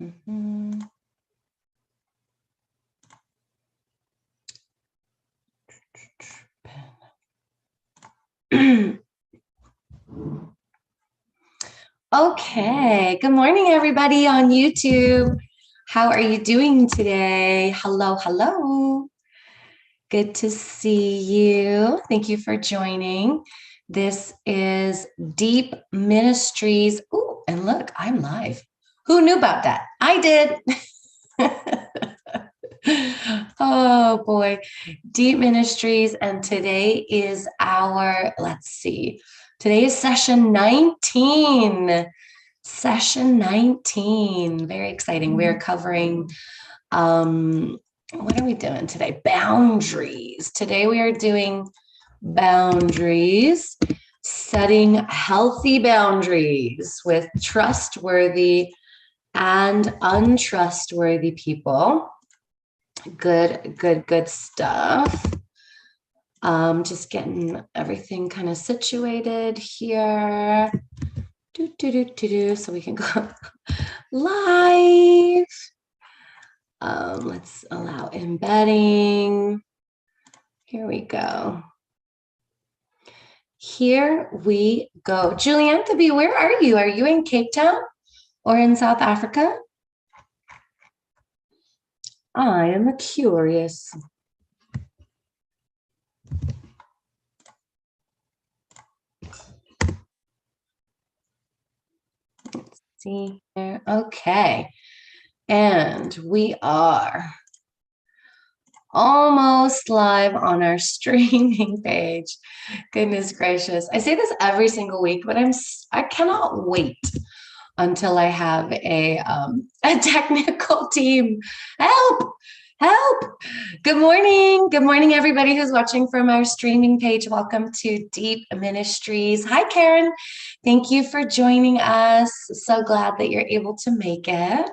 Okay, good morning, everybody on YouTube. How are you doing today? Hello, hello. Good to see you. Thank you for joining. This is Deep Ministries. Oh, and look, I'm live. Who knew about that? I did. Oh boy, Deep Ministries. And today is our, let's see, today is session 19. Session 19. Very exciting. We're covering, what are we doing today? Boundaries. Today we are doing boundaries, setting healthy boundaries with trustworthy and untrustworthy people. Good stuff. Just getting everything kind of situated here. So we can go live. Let's allow embedding. Here we go. Here we go. Julianne Thabi, where are you? Are you in Cape Town or in South Africa? I am curious. Let's see here. Okay. And we are almost live on our streaming page. Goodness gracious. I say this every single week, but I cannot wait until I have a technical team. Help. Good morning, everybody who's watching from our streaming page. Welcome to Deep Ministries. Hi, Karen. Thank you for joining us. So glad that you're able to make it.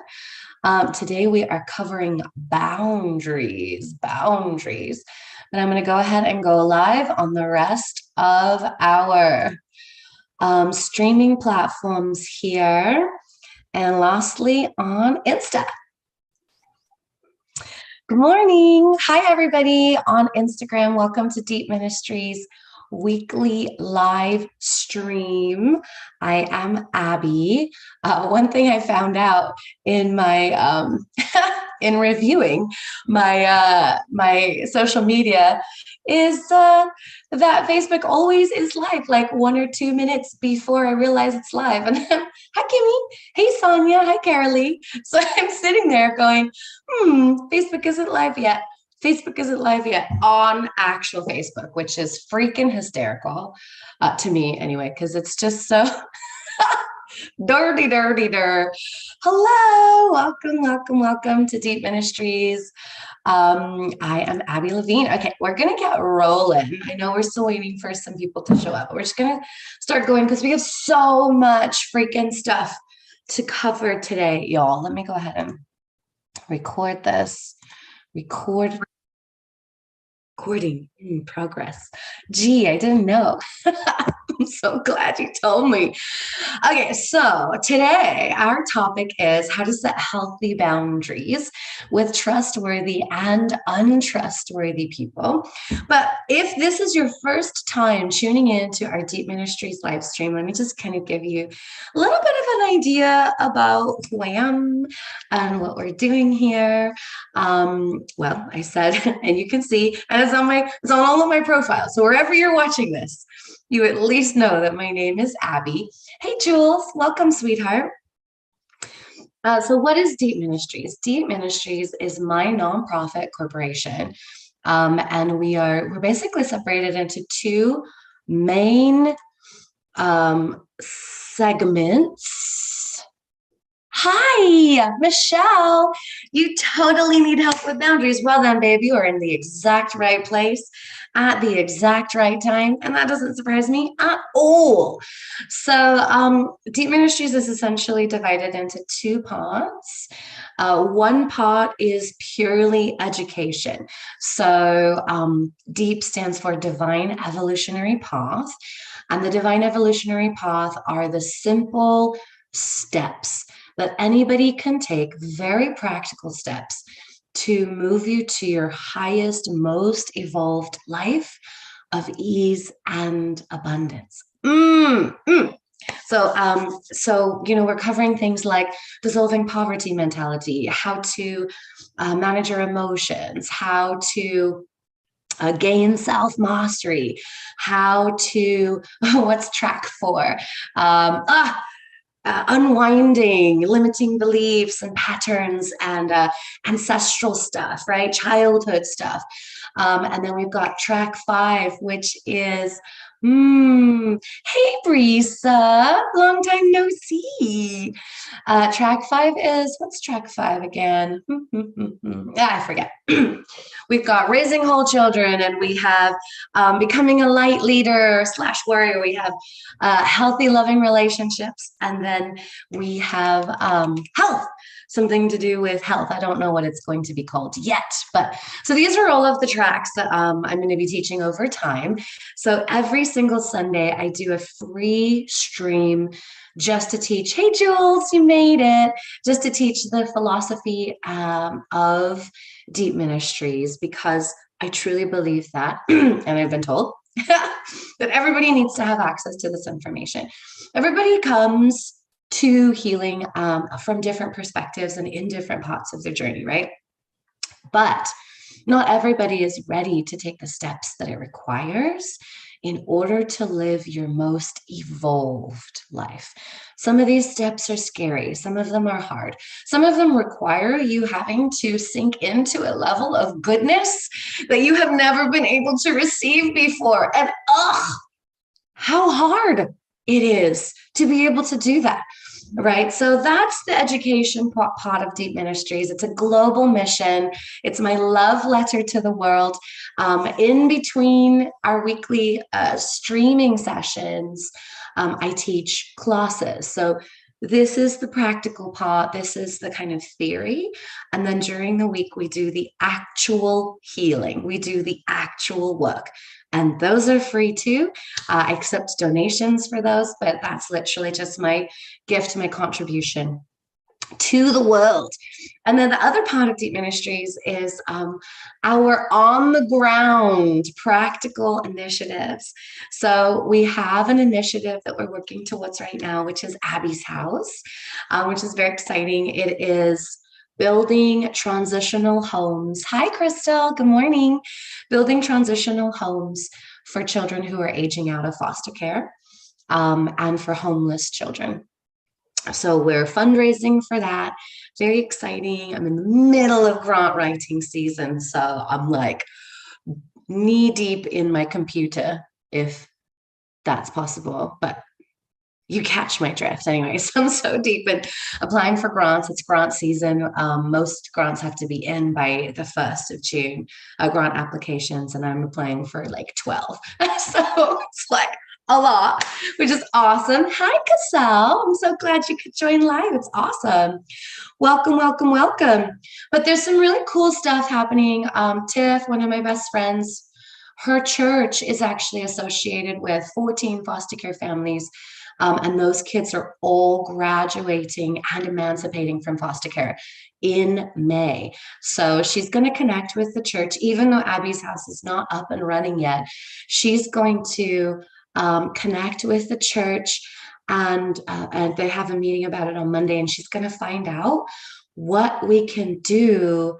Today we are covering boundaries. But I'm going to go ahead and go live on the rest of our streaming platforms here. And lastly, on Insta. Good morning. Hi, everybody on Instagram. Welcome to Deep Ministries weekly live stream. I am Abby. One thing I found out in my in reviewing my my social media is that Facebook always is live, like 1 or 2 minutes before I realize it's live. And hi, Kimmy. Hey, Sonia. Hi, Carolee. So I'm sitting there going, Facebook isn't live yet. Facebook isn't live yet on actual Facebook, which is freaking hysterical to me anyway, because it's just so dirty. Hello, welcome to Deep Ministries. I am Abby Levine. Okay, we're going to get rolling. I know we're still waiting for some people to show up, but we're just going to start going because we have so much freaking stuff to cover today, y'all. Let me go ahead and record this. Recording in progress. Gee, I didn't know. I'm so glad you told me. Okay, so today our topic is how to set healthy boundaries with trustworthy and untrustworthy people. But if this is your first time tuning into our Deep Ministries live stream, let me just kind of give you a little bit of an idea about who I am and what we're doing here. Well, I said, and you can see, and it's on all of my profiles. So wherever you're watching this, you at least know that my name is Abby. Hey, Jules, welcome, sweetheart. So what is Deep Ministries? Deep Ministries is my nonprofit corporation. And we're basically separated into two main segments. Hi, Michelle. You totally need help with boundaries. Well then, babe, you are in the exact right place at the exact right time. And that doesn't surprise me at all. So Deep Ministries is essentially divided into two parts. One part is purely education. So DEEP stands for Divine Evolutionary Path. And the Divine Evolutionary Path are the simple steps that anybody can take very practical steps to move you to your highest, most evolved life of ease and abundance. So, we're covering things like dissolving poverty mentality, how to manage your emotions, how to gain self-mastery, how to, what's track 4? Unwinding limiting beliefs and patterns and ancestral stuff, right? Childhood stuff. And then we've got track 5, which is, hey, Brisa, long time no see. Track 5 is, what's track 5 again? I forget. We've got raising whole children, and we have becoming a light leader / warrior. We have healthy, loving relationships, and then we have health, something to do with health. I don't know what it's going to be called yet, but so these are all of the tracks that I'm going to be teaching over time. So every single Sunday, I do a free stream just to teach. Hey, Jules, you made it. Just to teach the philosophy of Deep Ministries, because I truly believe that, and I've been told that everybody needs to have access to this information. Everybody comes to healing from different perspectives and in different parts of their journey, right? But not everybody is ready to take the steps that it requires in order to live your most evolved life. Some of these steps are scary. Some of them are hard. Some of them require you having to sink into a level of goodness that you have never been able to receive before. And how hard it is to be able to do that. Right. So that's the education part of Deep Ministries. It's a global mission. It's my love letter to the world. In between our weekly streaming sessions, I teach classes. So this is the practical part. This is the kind of theory. And then during the week, we do the actual healing. We do the actual work. And those are free too. I accept donations for those, but that's literally just my gift, my contribution to the world. And then the other part of Deep Ministries is our on the ground practical initiatives. So we have an initiative that we're working towards right now, which is Abby's House, which is very exciting. It is building transitional homes. Hi, Crystal. Good morning. Building transitional homes for children who are aging out of foster care and for homeless children. So we're fundraising for that. Very exciting. I'm in the middle of grant writing season, so I'm like knee deep in my computer, if that's possible. But you catch my drift. Anyways, I'm so deep in applying for grants. It's grant season. Most grants have to be in by the 1st of June, grant applications, and I'm applying for like 12. So it's like a lot, which is awesome. Hi, Cassell. I'm so glad you could join live. It's awesome. Welcome, welcome, welcome. But there's some really cool stuff happening. Tiff, one of my best friends, her church is actually associated with 14 foster care families. And those kids are all graduating and emancipating from foster care in May. So she's going to connect with the church, even though Abby's House is not up and running yet. She's going to connect with the church, and they have a meeting about it on Monday, and she's going to find out what we can do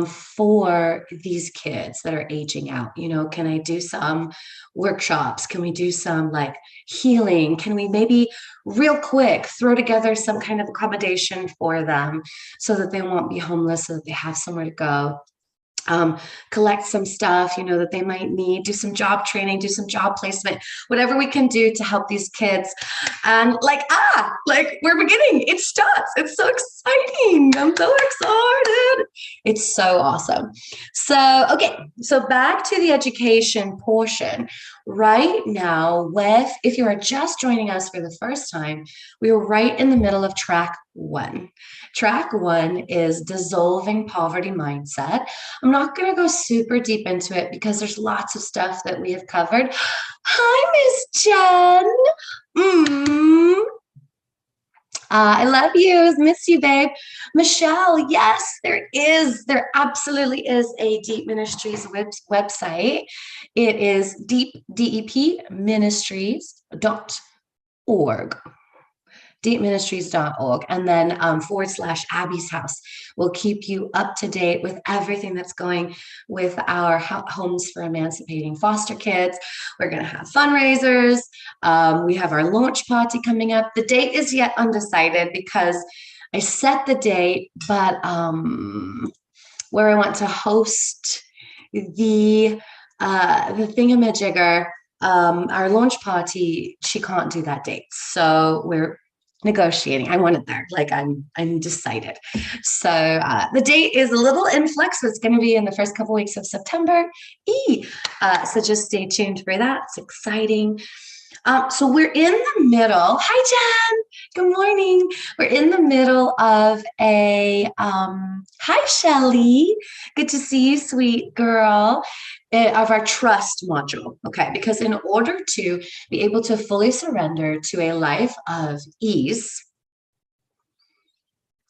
for these kids that are aging out. Can I do some workshops? Can we do some like healing? Can we maybe real quick throw together some kind of accommodation for them so that they won't be homeless, so that they have somewhere to go? Collect some stuff, that they might need, do some job training, do some job placement, whatever we can do to help these kids. And we're beginning. It starts. It's so exciting. I'm so excited. It's so awesome. So, okay. So back to the education portion. Right now, if you are just joining us for the first time, we are right in the middle of track 1. Track 1 is dissolving poverty mindset. I'm not going to go super deep into it because there's lots of stuff that we have covered. Hi, Miss Jen. I love you. Miss you, babe. Michelle, yes, there is. There absolutely is a Deep Ministries website. It is deepministries.org. deepministries.org, and then / Abby's house will keep you up to date with everything that's going with our homes for emancipating foster kids. We're going to have fundraisers. We have our launch party coming up. The date is yet undecided because I set the date, but where I want to host the thingamajigger, our launch party, she can't do that date. So we're negotiating. I want it there. Like I'm decided. So the date is a little in flux, but it's going to be in the first couple weeks of September. So just stay tuned for that. It's exciting. So we're in the middle. Hi, Jen. Good morning. We're in the middle of hi, Shelly. Good to see you, sweet girl, of our trust module. Okay, because in order to be able to fully surrender to a life of ease,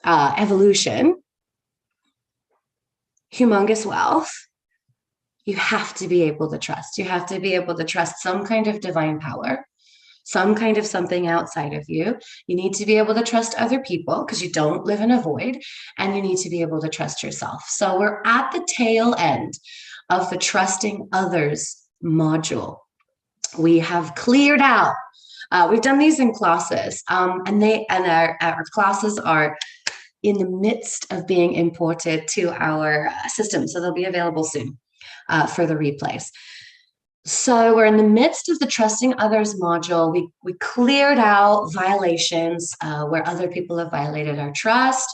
evolution, humongous wealth, you have to be able to trust. You have to be able to trust some kind of divine power, some kind of something outside of you. You need to be able to trust other people because you don't live in a void, and you need to be able to trust yourself. So we're at the tail end of the trusting others module. We have cleared out. We've done these in classes, and our classes are in the midst of being imported to our system. So they'll be available soon for the replays. So we're in the midst of the trusting others module. We cleared out violations where other people have violated our trust.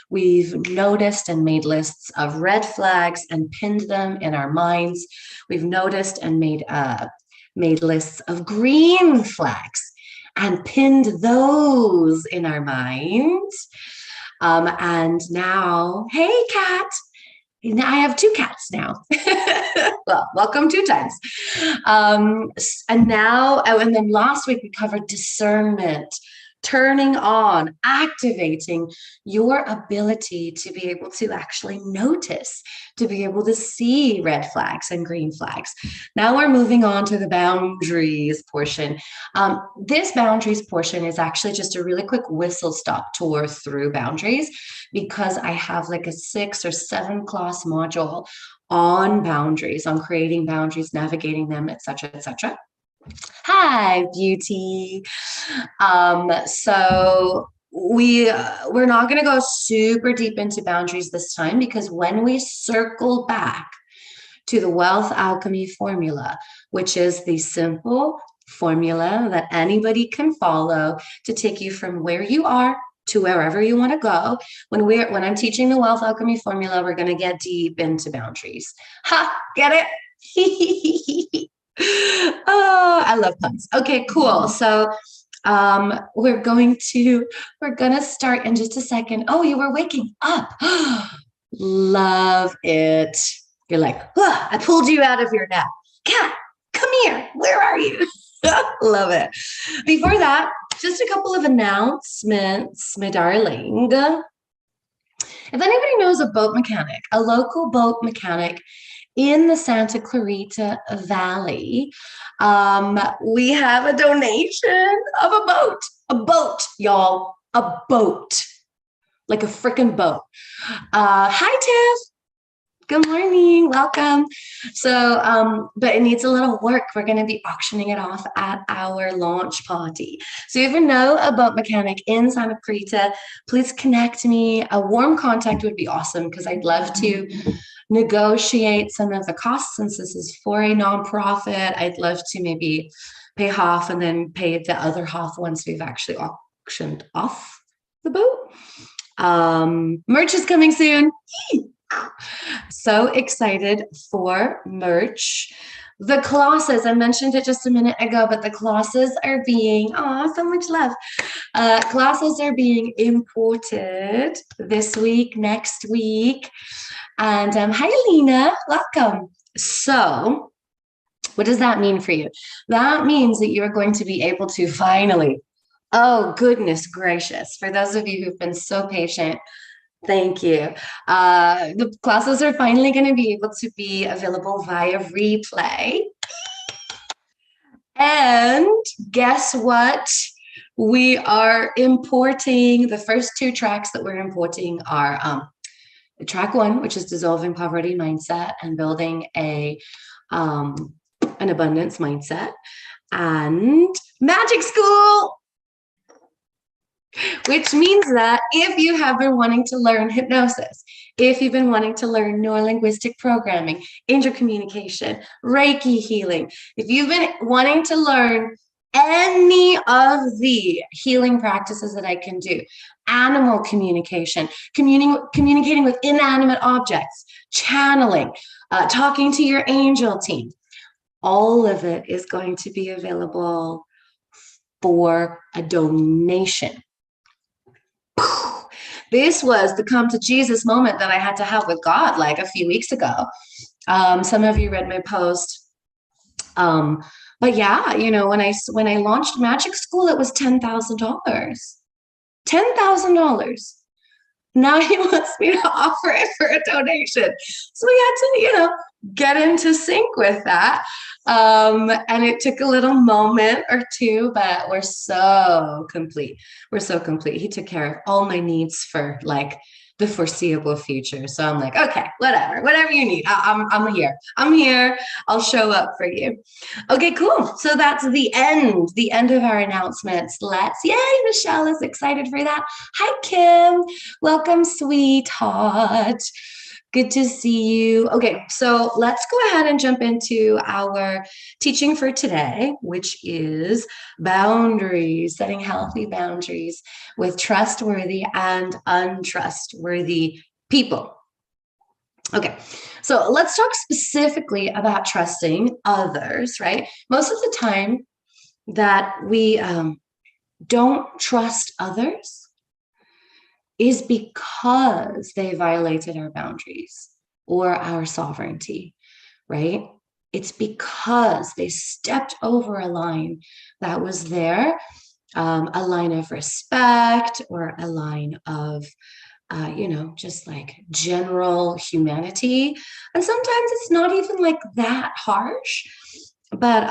We've noticed and made lists of red flags and pinned them in our minds. We've noticed and made lists of green flags and pinned those in our minds. And now, hey, cat. I have 2 cats now. Well, welcome 2 times. And then last week we covered discernment, turning on, activating your ability to be able to actually notice, to be able to see red flags and green flags. Now we're moving on to the boundaries portion. This boundaries portion is actually just a really quick whistle stop tour through boundaries, because I have like a 6 or 7 class module on boundaries, on creating boundaries, navigating them, etc., etc. Hi, beauty. So we're not going to go super deep into boundaries this time, because when we circle back to the wealth alchemy formula, which is the simple formula that anybody can follow to take you from where you are to wherever you want to go. When I'm teaching the wealth alchemy formula, we're going to get deep into boundaries. Ha, get it? Oh, I love puns. Okay, cool. So we're gonna start in just a second. Oh, you were waking up. Love it. You're like, I pulled you out of your nap. Cat, come here. Where are you? Love it. Before that, just a couple of announcements, my darling. If anybody knows a boat mechanic, a local boat mechanic in the Santa Clarita Valley, we have a donation of a boat, y'all, a boat, like a freaking boat. Hi, Tiff. Good morning. Welcome. So, but it needs a little work. We're going to be auctioning it off at our launch party. So if you know a boat mechanic in Santa Clarita, please connect me. A warm contact would be awesome, because I'd love to negotiate some of the costs, since this is for a nonprofit. I'd love to maybe pay half and then pay the other half once we've actually auctioned off the boat. Merch is coming soon. So excited for merch. The classes, I mentioned it just a minute ago, but the classes are being, so much love. Classes are being imported this week, next week. And hi, Lena, welcome. So what does that mean for you? That means that you're going to be able to finally Oh, goodness gracious. For those of you who've been so patient, thank you. The classes are finally going to be able to be available via replay. And guess what? We are importing the first two tracks that we're importing are track one, which is dissolving poverty mindset and building an abundance mindset, and magic school, which means that if you have been wanting to learn hypnosis, if you've been wanting to learn neurolinguistic programming, intercommunication, Reiki healing, if you've been wanting to learn any of the healing practices that I can do, animal communication, communicating with inanimate objects, channeling, talking to your angel team, all of it is going to be available for a donation. This was the come to Jesus moment that I had to have with God like a few weeks ago. Some of you read my post. But yeah, you know, when I launched Magic School, it was $10,000. $10,000. Now he wants me to offer it for a donation. So we had to, you know, get into sync with that. And it took a little moment or two, but we're so complete. We're so complete. He took care of all my needs for like the foreseeable future. So I'm like, okay, whatever you need. I'm here. I'm here. I'll show up for you. Okay, cool. So that's the end of our announcements. Yay, Michelle is excited for that. Hi, Kim. Welcome, sweetheart. Good to see you. Okay, so let's go ahead and jump into our teaching for today, which is boundaries, setting healthy boundaries with trustworthy and untrustworthy people. Okay, so let's talk specifically about trusting others, right? Most of the time that we don't trust others is because they violated our boundaries or our sovereignty, right? It's because they stepped over a line that was there, a line of respect or a line of, just like general humanity. And sometimes it's not even like that harsh, but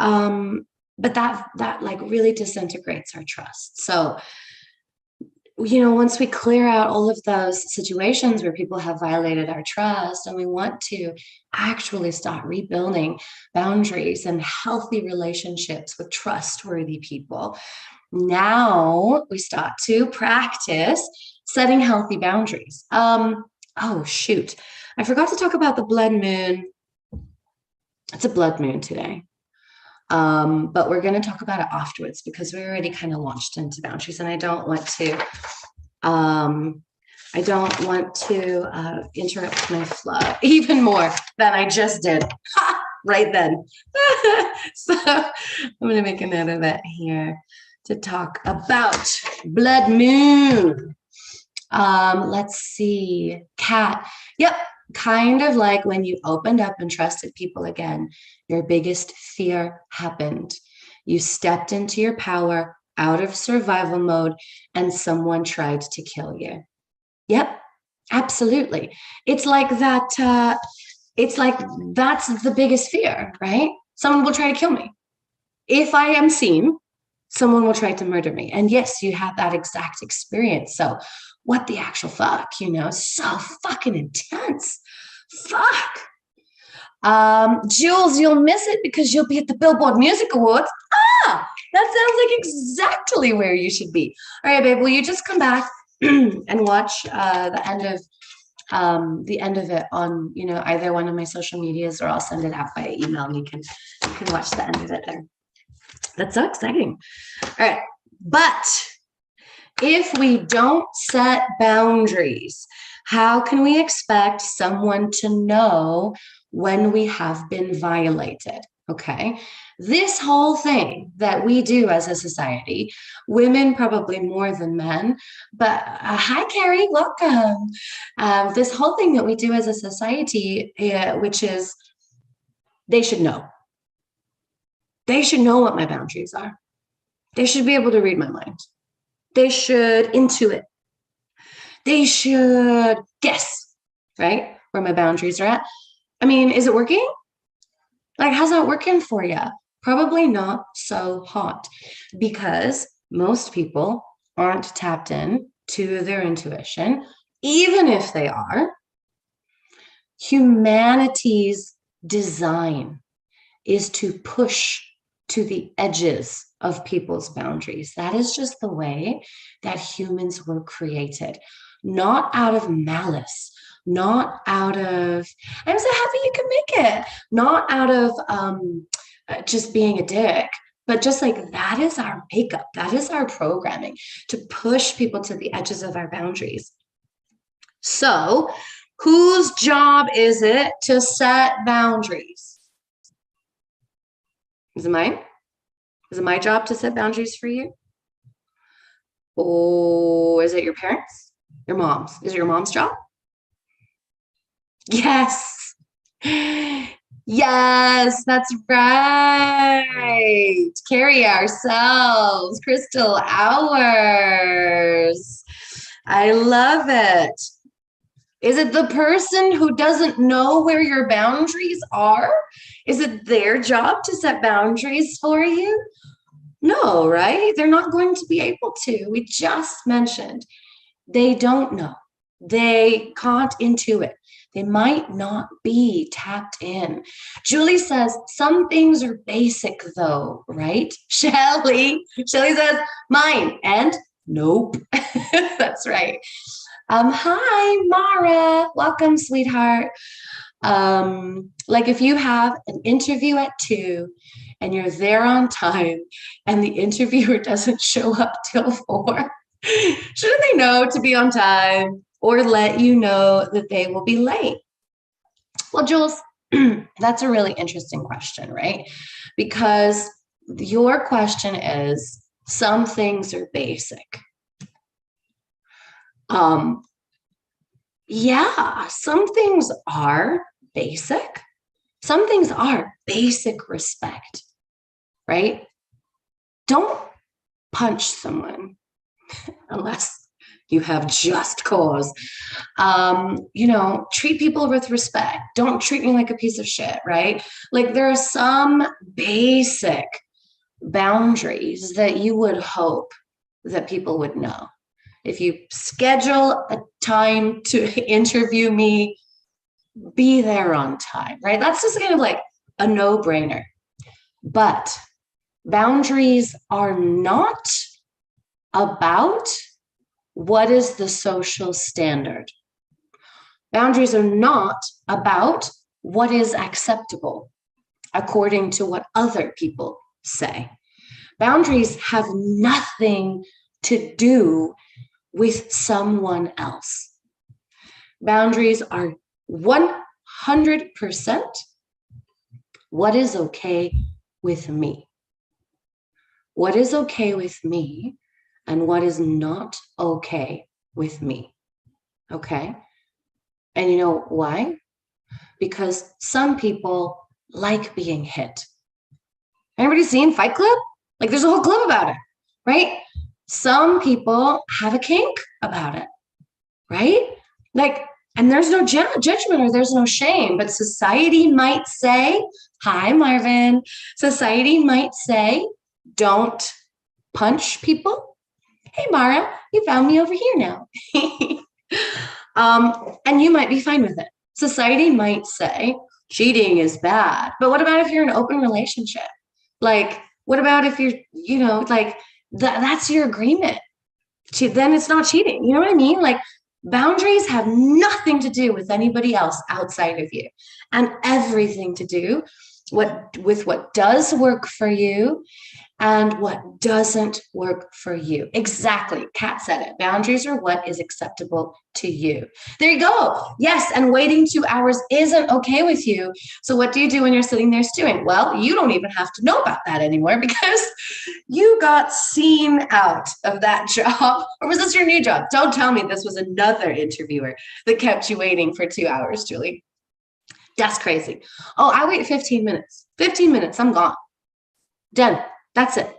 that like really disintegrates our trust. So, you know, once we clear out all of those situations where people have violated our trust and we want to actually start rebuilding boundaries and healthy relationships with trustworthy people, now we start to practice setting healthy boundaries. Oh, shoot. I forgot to talk about the blood moon. It's a blood moon today. But we're going to talk about it afterwards because we already kind of launched into boundaries, and I don't want to interrupt my flow even more than I just did right then. So I'm going to make a note of it here to talk about blood moon. Let's see. Cat. Yep. Kind of like when you opened up and trusted people again, your biggest fear happened. You stepped into your power out of survival mode and someone tried to kill you. Yep, absolutely. It's like that. It's like that's the biggest fear, right? Someone will try to kill me. If I am seen, someone will try to murder me. And yes, you have that exact experience. So what the actual fuck, you know, so fucking intense. Fuck. Jules, you'll miss it because you'll be at the Billboard Music Awards. That sounds like exactly where you should be. All right, babe, will you just come back and watch the end of it on, you know, either one of my social medias, or I'll send it out by email and you can watch the end of it there. That's so exciting. All right. But if we don't set boundaries, how can we expect someone to know when we have been violated? Okay. This whole thing that we do as a society, women probably more than men, but hi, Carrie, welcome. This whole thing that we do as a society, which is they should know. They should know what my boundaries are. They should be able to read my mind. They should intuit. They should guess, right? Where my boundaries are at. I mean, is it working? Like, how's that working for you? Probably not so hot because most people aren't tapped in to their intuition, even if they are. Humanity's design is to push to the edges of people's boundaries. That is just the way that humans were created, not out of malice, not out of, I'm so happy you can make it, not out of just being a dick, but just like that is our makeup, that is our programming to push people to the edges of our boundaries. So, whose job is it to set boundaries? Is it mine? Is it my job to set boundaries for you? Or is it your parents? Your mom's? Is it your mom's job? Yes. Yes, that's right. Carry ourselves, crystal hours. I love it. Is it the person who doesn't know where your boundaries are? Is it their job to set boundaries for you? No, right? They're not going to be able to. We just mentioned they don't know. They can't intuit. They might not be tapped in. Julie says, some things are basic though, right? Shelly says, mine. And nope. That's right. Hi, Mara. Welcome, sweetheart. Like if you have an interview at 2 and you're there on time and the interviewer doesn't show up till 4, shouldn't they know to be on time or let you know that they will be late? Well, Jules, that's a really interesting question, right? Because your question is, some things are basic. Yeah, some things are basic. Some things are basic respect, right? Don't punch someone unless you have just cause. Treat people with respect. Don't treat me like a piece of shit, right? Like there are some basic boundaries that you would hope that people would know. If you schedule a time to interview me, be there on time, right? That's just kind of like a no-brainer. But boundaries are not about what is the social standard. Boundaries are not about what is acceptable according to what other people say. Boundaries have nothing to do with someone else. Boundaries are 100% what is okay with me. What is okay with me and what is not okay with me. Okay? And you know why? Because some people like being hit. Anybody seen Fight Club? Like there's a whole club about it, right? Some people have a kink about it, right? Like, and there's no judgment or there's no shame, but society might say, hi, Marvin. Society might say, don't punch people. Hey, Mara, you found me over here now. And you might be fine with it. Society might say cheating is bad, but what about if you're in an open relationship? Like, what about if you're, like that's your agreement? Then it's not cheating. You know what I mean? Like boundaries have nothing to do with anybody else outside of you and everything to do with what does work for you and what doesn't work for you. Exactly. Kat said it. Boundaries are what is acceptable to you. There you go. Yes. And waiting 2 hours isn't okay with you. So what do you do when you're sitting there stewing? Well, you don't even have to know about that anymore because you got seen out of that job. Or was this your new job? Don't tell me this was another interviewer that kept you waiting for 2 hours, Julie. That's crazy. Oh, I wait 15 minutes. 15 minutes. I'm gone. Done. That's it.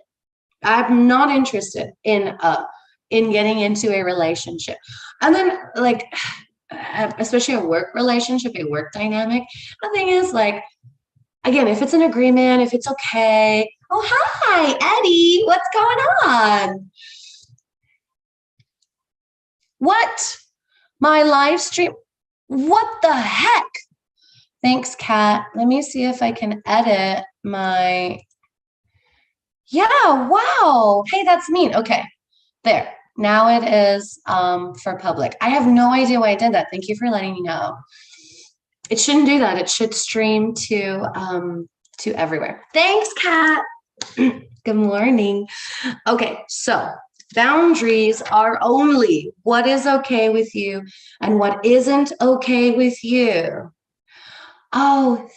I'm not interested in a in getting into a relationship. And then like, especially a work relationship, a work dynamic, the thing is like, again, if it's an agreement, if it's okay. Oh, hi, Eddie. What's going on? What? My live stream? What the heck? Thanks, Kat. Let me see if I can edit my. Yeah, wow. Hey, that's mean. Okay, there. Now it is for public. I have no idea why I did that. Thank you for letting me know. It shouldn't do that. It should stream to everywhere. Thanks, Kat. Good morning. Okay, so boundaries are only what is okay with you and what isn't okay with you. Oh,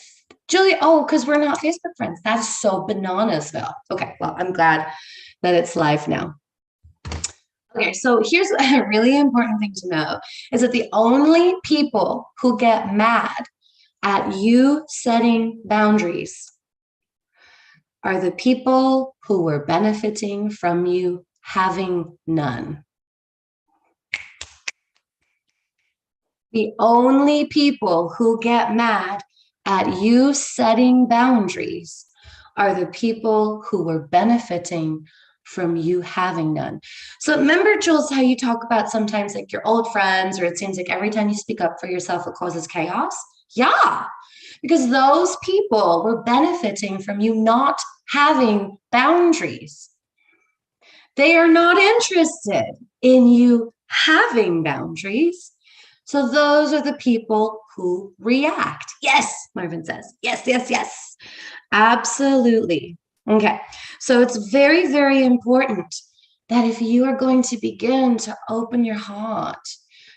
Julia, oh, because we're not Facebook friends. That's so bananas-ville. Okay, well, I'm glad that it's live now. Okay, so here's a really important thing to know is that the only people who get mad at you setting boundaries are the people who were benefiting from you having none. The only people who get mad at you setting boundaries are the people who were benefiting from you having none. So remember, Jules, how you talk about sometimes like your old friends, or it seems like every time you speak up for yourself, it causes chaos? Yeah, because those people were benefiting from you not having boundaries. They are not interested in you having boundaries. So those are the people who react. Yes, Marvin says. Yes, yes, yes. Absolutely. Okay. So it's very, very important that if you are going to begin to open your heart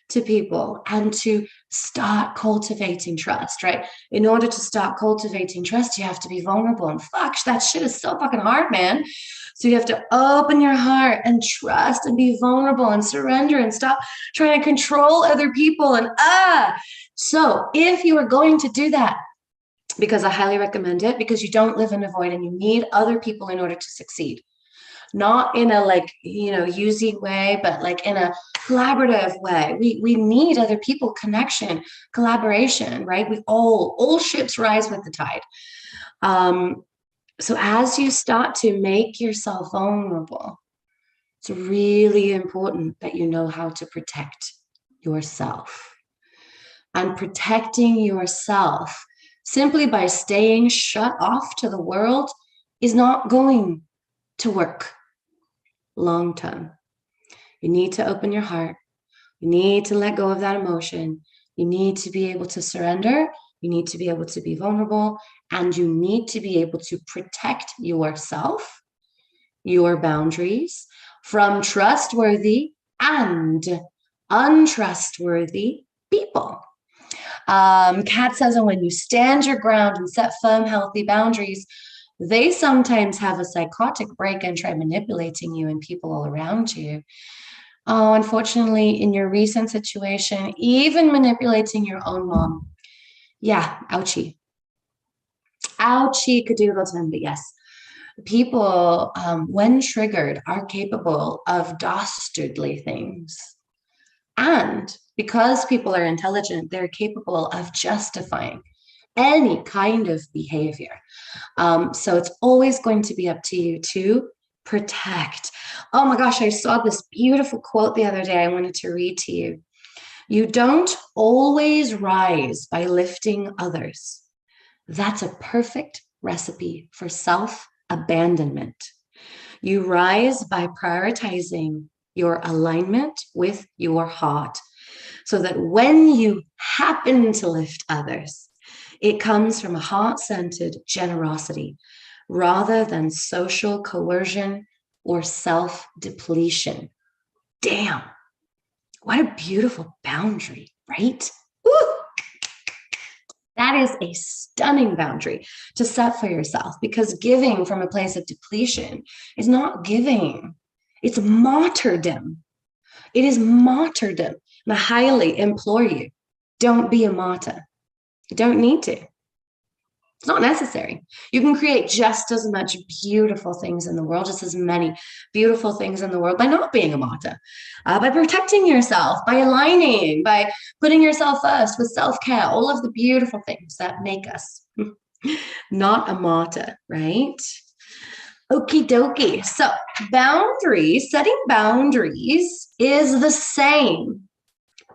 to people and to start cultivating trust, right? In order to start cultivating trust, you have to be vulnerable. And fuck, that shit is so fucking hard, man. So you have to open your heart and trust and be vulnerable and surrender and stop trying to control other people. And so if you are going to do that, because I highly recommend it, because you don't live in a void and you need other people in order to succeed. Not in a like, usy way, but like in a collaborative way. We need other people, connection, collaboration, right? We all ships rise with the tide. So as you start to make yourself vulnerable, it's really important that you know how to protect yourself. And protecting yourself simply by staying shut off to the world is not going to work long term. You need to open your heart. You need to let go of that emotion. You need to be able to surrender. You need to be able to be vulnerable, and you need to be able to protect yourself, your boundaries, from trustworthy and untrustworthy people. Kat says, and when you stand your ground and set firm, healthy boundaries, they sometimes have a psychotic break and try manipulating you and people all around you. Oh, unfortunately, in your recent situation, even manipulating your own mom. Yeah, ouchie. Ouchie, cadoodleton, but yes. People, when triggered, are capable of dastardly things. And because people are intelligent, they're capable of justifying any kind of behavior. So it's always going to be up to you to protect. Oh my gosh, I saw this beautiful quote the other day I wanted to read to you. You don't always rise by lifting others. That's a perfect recipe for self-abandonment. You rise by prioritizing your alignment with your heart, so that when you happen to lift others, it comes from a heart-centered generosity rather than social coercion or self-depletion. Damn, what a beautiful boundary, right? Woo! That is a stunning boundary to set for yourself, because giving from a place of depletion is not giving. It's martyrdom. It is martyrdom. And I highly implore you, don't be a martyr. You don't need to. It's not necessary. You can create just as much beautiful things in the world, just as many beautiful things in the world by not being a mata, by protecting yourself, by aligning, by putting yourself first with self-care, all of the beautiful things that make us not a mata, right? Okie dokie. So boundaries, setting boundaries is the same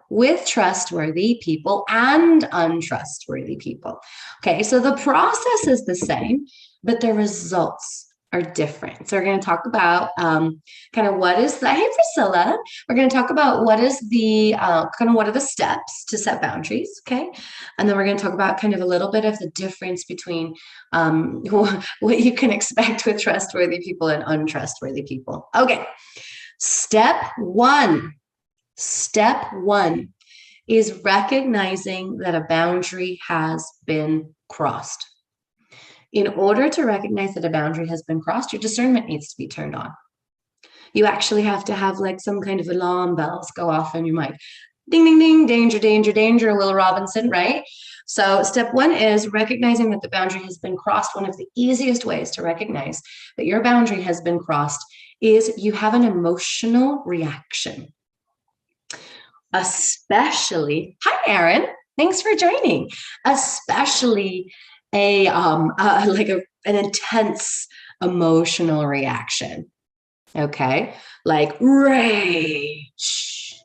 with trustworthy people and untrustworthy people. Okay, so the process is the same, but the results are different. So we're going to talk about kind of what is the, hey Priscilla, we're going to talk about what is the kind of what are the steps to set boundaries, okay? And then we're going to talk about kind of a little bit of the difference between what you can expect with trustworthy people and untrustworthy people. Okay, step one is recognizing that a boundary has been crossed. In order to recognize that a boundary has been crossed, your discernment needs to be turned on. You actually have to have like some kind of alarm bells go off in your mind. Ding, ding, ding, danger, danger, danger, Will Robinson, right? So step one is recognizing that the boundary has been crossed. One of the easiest ways to recognize that your boundary has been crossed is you have an emotional reaction. Especially, hi Aaron, thanks for joining. Especially an intense emotional reaction. Okay, like rage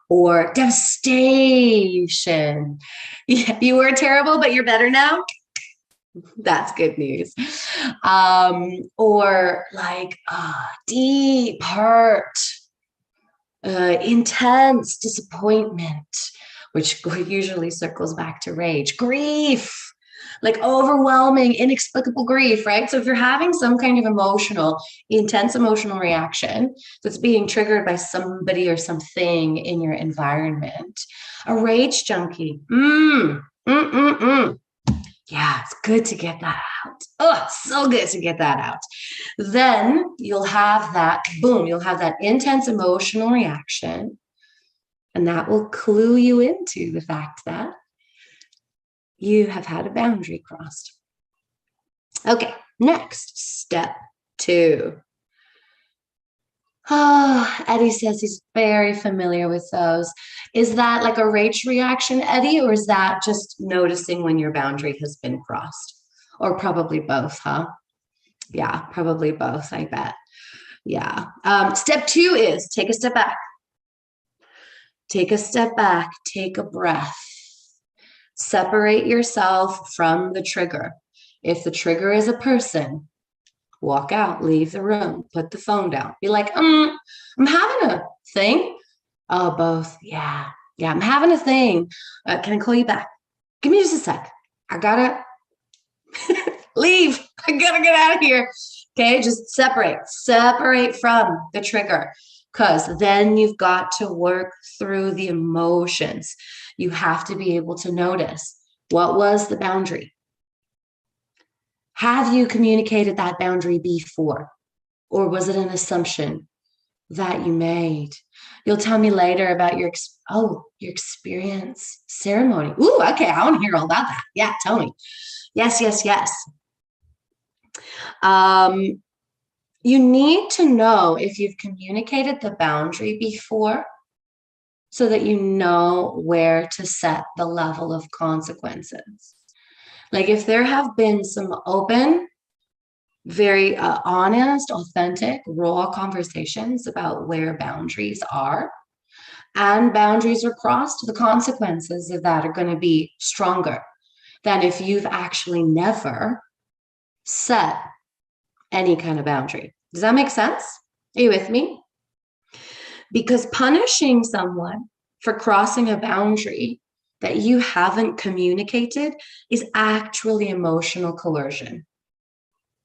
or devastation. Yeah, you were terrible, but you're better now. That's good news. Or like deep hurt. Intense disappointment, which usually circles back to rage, grief, like overwhelming, inexplicable grief, right? So if you're having some kind of intense emotional reaction that's being triggered by somebody or something in your environment, a rage junkie, yeah, it's good to get that out. Oh, so good to get that out. Then you'll have that, boom, you'll have that intense emotional reaction. And that will clue you into the fact that you have had a boundary crossed. Okay, next, step two. Oh, Eddie says he's very familiar with those. Is that like a rage reaction, Eddie, or is that just noticing when your boundary has been crossed? Or probably both, huh? Yeah, probably both, I bet. Yeah. Step two is take a step back. Take a step back, take a breath. Separate yourself from the trigger. If the trigger is a person, walk out, leave the room, put the phone down. Be like, I'm having a thing. Oh, both. Yeah. Yeah, I'm having a thing. Can I call you back? Give me just a sec. I gotta leave. I gotta get out of here. Okay, just separate from the trigger, because then you've got to work through the emotions. You have to be able to notice, what was the boundary? Have you communicated that boundary before? Or was it an assumption that you made? You'll tell me later about your experience ceremony. Ooh, okay, I want to hear all about that. Yeah, tell me. Yes. You need to know if you've communicated the boundary before so that you know where to set the level of consequences. Like if there have been some open, very honest, authentic, raw conversations about where boundaries are, and boundaries are crossed, the consequences of that are going to be stronger than if you've actually never set any kind of boundary. Does that make sense? Are you with me? Because punishing someone for crossing a boundary that you haven't communicated is actually emotional coercion.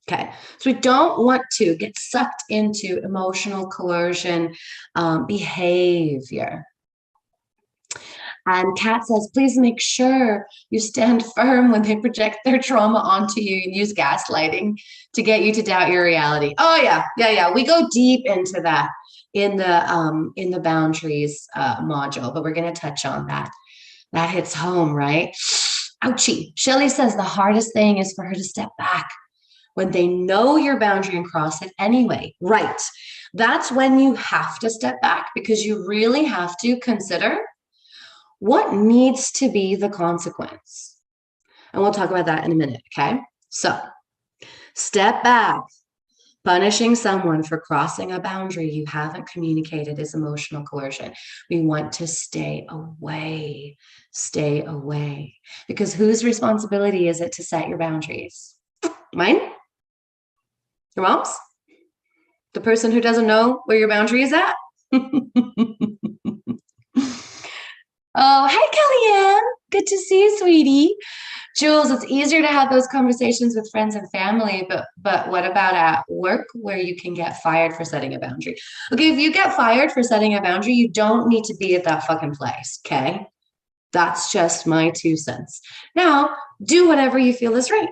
Okay, so we don't want to get sucked into emotional coercion behavior. And Kat says, please make sure you stand firm when they project their trauma onto you and use gaslighting to get you to doubt your reality. Oh yeah. We go deep into that in the boundaries module, but we're going to touch on that. That hits home, right? Ouchie. Shelly says the hardest thing is for her to step back when they know your boundary and cross it anyway. Right. That's when you have to step back, because you really have to consider what needs to be the consequence. And we'll talk about that in a minute. Okay. So step back. Punishing someone for crossing a boundary you haven't communicated is emotional coercion. We want to stay away, because whose responsibility is it to set your boundaries? Mine? Your mom's? The person who doesn't know where your boundary is at? Oh, hi, Kellyanne. Good to see you, sweetie. Jules, it's easier to have those conversations with friends and family, but what about at work where you can get fired for setting a boundary? Okay, if you get fired for setting a boundary, you don't need to be at that fucking place, okay? That's just my 2 cents. Now, do whatever you feel is right.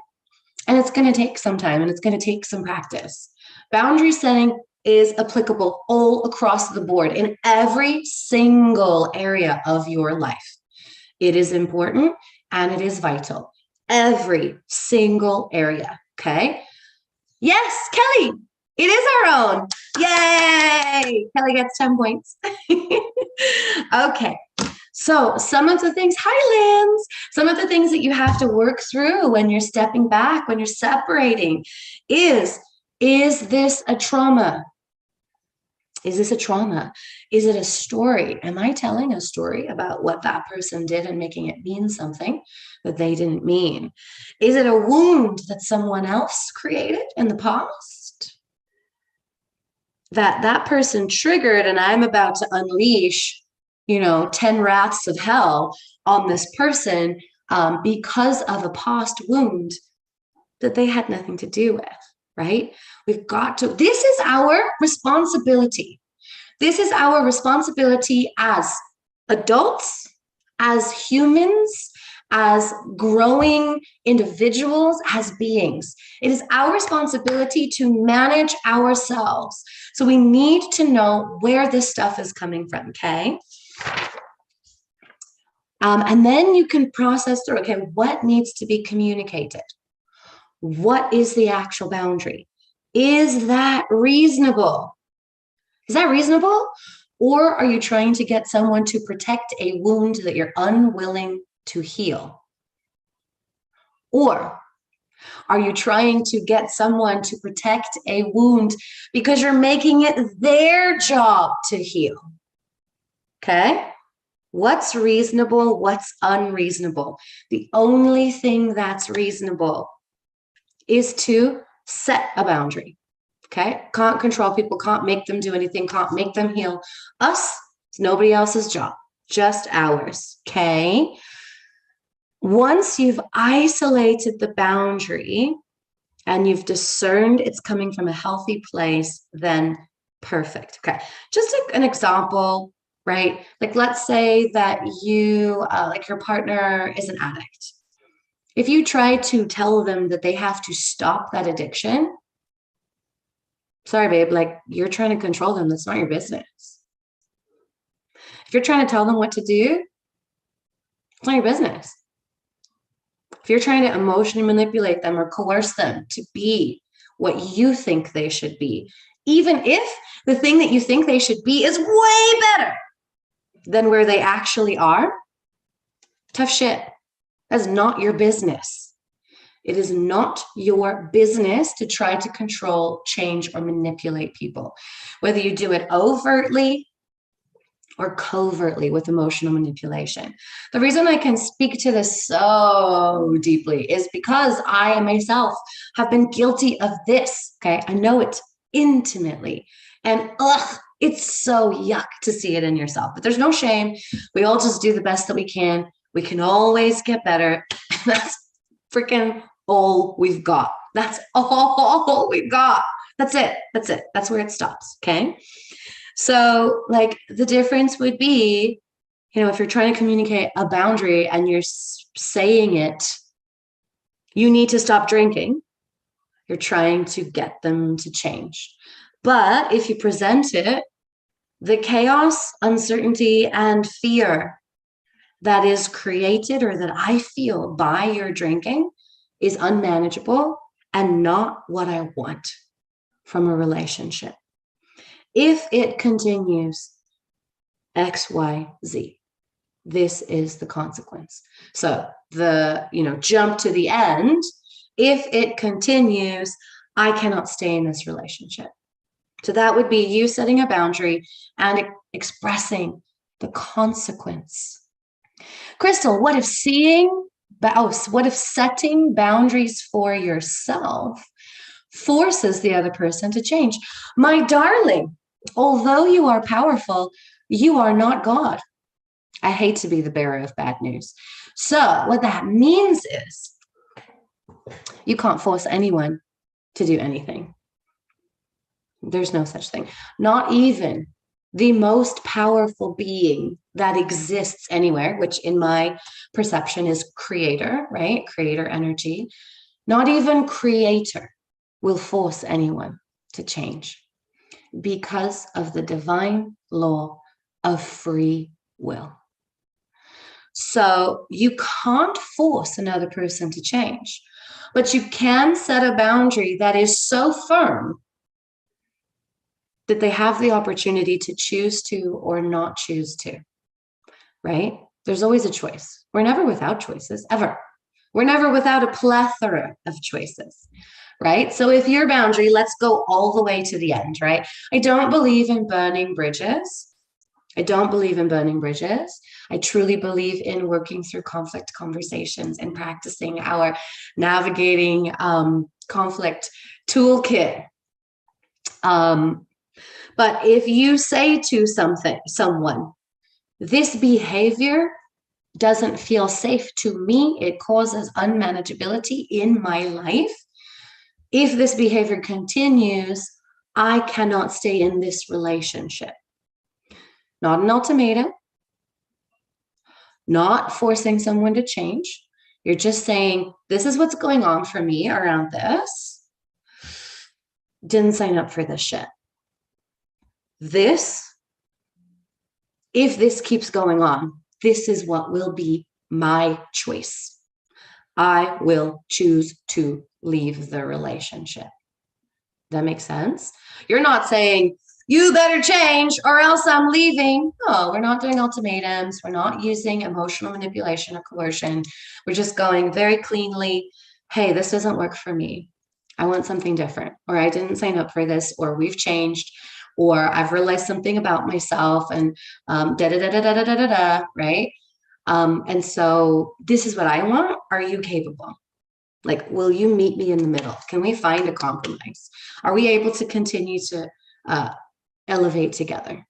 And it's going to take some time, and it's going to take some practice. Boundary setting is applicable all across the board in every single area of your life. It is important and it is vital. Every single area. Okay. Yes, Kelly, it is our own. Yay. Kelly gets 10 points. Okay. So some of the things, hi, Lynn, some of the things that you have to work through when you're stepping back, when you're separating is this a trauma? Is this a trauma? Is it a story? Am I telling a story about what that person did and making it mean something that they didn't mean? Is it a wound that someone else created in the past that person triggered, and I'm about to unleash, 10 wraths of hell on this person because of a past wound that they had nothing to do with, right? This is our responsibility. This is our responsibility as adults, as humans, as growing individuals, as beings. It is our responsibility to manage ourselves. So we need to know where this stuff is coming from, okay? And then you can process through, okay, what needs to be communicated? What is the actual boundary? Is that reasonable? Is that reasonable? Or are you trying to get someone to protect a wound that you're unwilling to heal? Or are you trying to get someone to protect a wound because you're making it their job to heal? Okay? What's reasonable? What's unreasonable? The only thing that's reasonable is to set a boundary. Okay? Can't control people, can't make them do anything, can't make them heal. Us, it's nobody else's job, just ours. Okay? Once you've isolated the boundary and you've discerned it's coming from a healthy place, then perfect. Okay. Just an example, right? Like, let's say that you, like your partner is an addict. If you try to tell them that they have to stop that addiction, sorry, babe, like, you're trying to control them. That's not your business. If you're trying to tell them what to do, it's not your business. If you're trying to emotionally manipulate them or coerce them to be what you think they should be, even if the thing that you think they should be is way better than where they actually are, tough shit. That's not your business. It is not your business to try to control, change, or manipulate people, whether you do it overtly or covertly with emotional manipulation. The reason I can speak to this so deeply is because I myself have been guilty of this, okay? I know it intimately. And it's so yuck to see it in yourself. But there's no shame. We all just do the best that we can. We can always get better. That's freaking all we've got. That's all we've got. That's it. That's it. That's where it stops, okay? So, like, the difference would be, if you're trying to communicate a boundary and you're saying it, you need to stop drinking. You're trying to get them to change. But if you present it, the chaos, uncertainty, and fear that is created or that I feel by your drinking is unmanageable and not what I want from a relationship. If it continues X, Y, Z, this is the consequence. So jump to the end. If it continues, I cannot stay in this relationship. So that would be you setting a boundary and expressing the consequence. Crystal, what if setting boundaries for yourself forces the other person to change? My darling, although you are powerful, you are not God. I hate to be the bearer of bad news. So what that means is you can't force anyone to do anything. There's no such thing. Not even the most powerful being that exists anywhere, which in my perception is creator, right? Creator energy. Not even creator will force anyone to change because of the divine law of free will. So you can't force another person to change, but you can set a boundary that is so firm that they have the opportunity to choose to or not choose to, right? There's always a choice. We're never without choices, ever. We're never without a plethora of choices, right? So if your boundary, let's go all the way to the end, right? I don't believe in burning bridges. I truly believe in working through conflict conversations and practicing our navigating conflict toolkit. But if you say to someone, this behavior doesn't feel safe to me, it causes unmanageability in my life. If this behavior continues, I cannot stay in this relationship. Not an ultimatum, not forcing someone to change. You're just saying, this is what's going on for me around this. Didn't sign up for this shit. If this keeps going on, this is what will be my choice. I will choose to leave the relationship. That makes sense? You're not saying, you better change or else I'm leaving. No, we're not doing ultimatums. We're not using emotional manipulation or coercion. We're just going very cleanly, hey, this doesn't work for me. I want something different, or I didn't sign up for this, or we've changed, or I've realized something about myself and right? And so this is what I want. Are you capable? Like, will you meet me in the middle? Can we find a compromise? Are we able to continue to elevate together?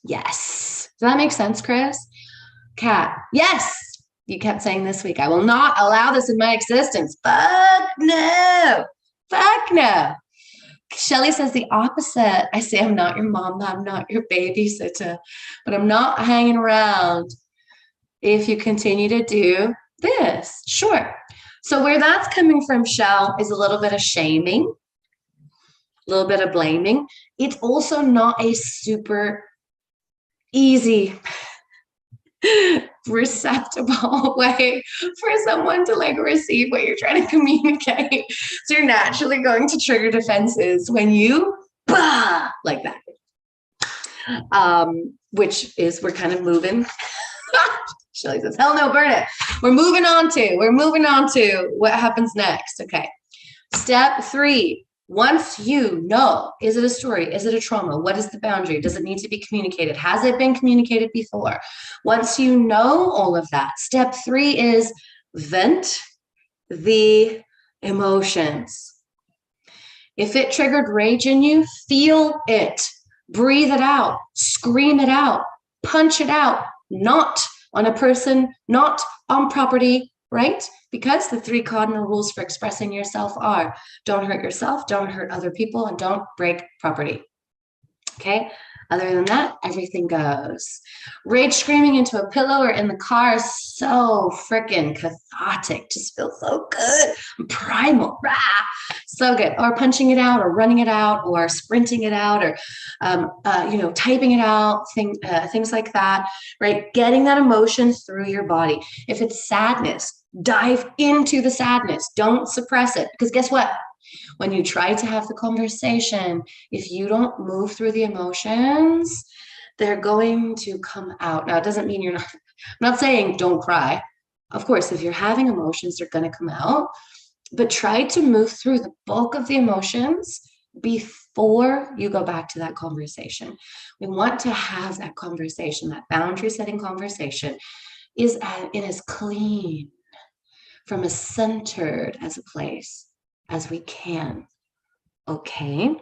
Yes. Does that make sense, Chris? Kat, yes. You kept saying this week, I will not allow this in my existence. Fuck no. Fuck no. Shelly says the opposite. I say, I'm not your mom, I'm not your babysitter, but I'm not hanging around if you continue to do this. Sure. So where that's coming from, Shell, is a little bit of shaming, a little bit of blaming. It's also not a super easy, receptible way for someone to like receive what you're trying to communicate. So you're naturally going to trigger defenses when you like that, which is we're kind of moving. Shelly says, hell no, burn it. We're moving on to what happens next. Okay. Step 3. Once you know, is it a story? Is it a trauma? What is the boundary? Does it need to be communicated? Has it been communicated before? Once you know all of that, step 3 is vent the emotions. If it triggered rage in you, feel it. Breathe it out. Scream it out. Punch it out. Not on a person, not on property, right? Because the 3 cardinal rules for expressing yourself are don't hurt yourself, don't hurt other people, and don't break property. Okay? Other than that, everything goes. Rage screaming into a pillow or in the car is so freaking cathartic. Just feels so good. Primal. Rah, so good. Or punching it out or running it out or sprinting it out or, typing it out, things like that, right? Getting that emotion through your body. If it's sadness, dive into the sadness. Don't suppress it. Because guess what? When you try to have the conversation, if you don't move through the emotions, they're going to come out. Now, it doesn't mean I'm not saying don't cry. Of course, if you're having emotions, they're going to come out, but try to move through the bulk of the emotions before you go back to that conversation. We want to have that conversation, that boundary setting conversation is as clean from as centered as a place as we can. Okay?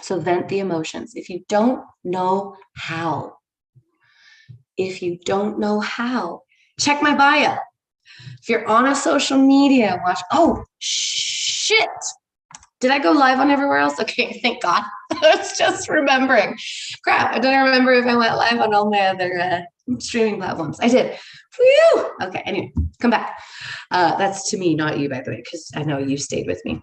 So vent the emotions. If you don't know how, check my bio. If you're on a social media, watch. Oh, shit. Did I go live on everywhere else? Okay, thank God. I was just remembering. Crap, I don't remember if I went live on all my other streaming platforms. I did. Whew. Okay, anyway, come back. That's to me, not you, by the way, because I know you stayed with me.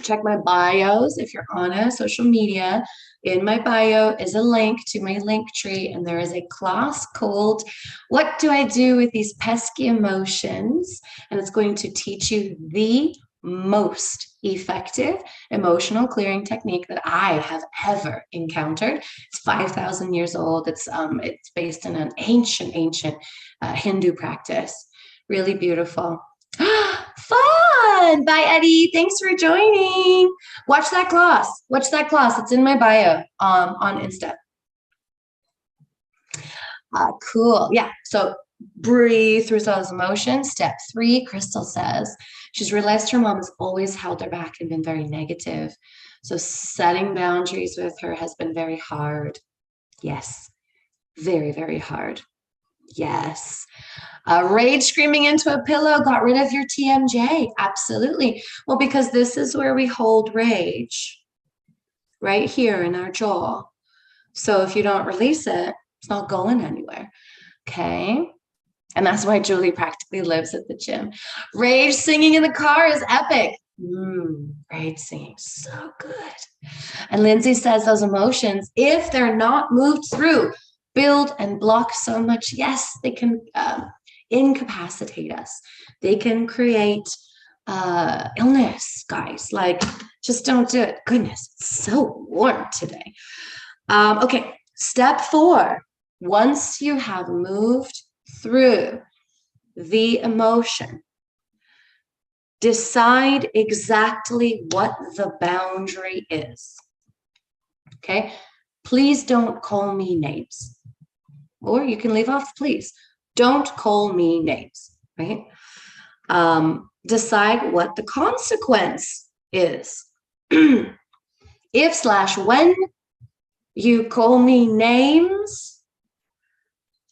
Check my bios if you're on a social media. In my bio is a link to my link tree, and there is a class called What Do I Do with These Pesky Emotions? And it's going to teach you the most effective emotional clearing technique that I have ever encountered. It's 5,000 years old. It's based in an ancient Hindu practice. Really beautiful. Fun! Bye, Eddie. Thanks for joining. Watch that class. It's in my bio on Insta. Cool. Yeah. So breathe through those emotions. Step 3, Crystal says she's realized her mom has always held her back and been very negative. So setting boundaries with her has been very hard. Yes. Very, very hard. Yes. Rage screaming into a pillow got rid of your TMJ. Absolutely. Well, because this is where we hold rage, right here in our jaw. So if you don't release it, it's not going anywhere. Okay. And that's why Julie practically lives at the gym. Rage singing in the car is epic. Rage singing, so good. And Lindsay says those emotions, if they're not moved through, build and block so much. Yes, they can incapacitate us. They can create illness, guys. Like, just don't do it. Goodness, it's so warm today. Okay, step 4. Once you have moved through the emotion, decide exactly what the boundary is. Okay, please don't call me names. Or you can leave off, please. Don't call me names, right? Decide what the consequence is. If/when you call me names,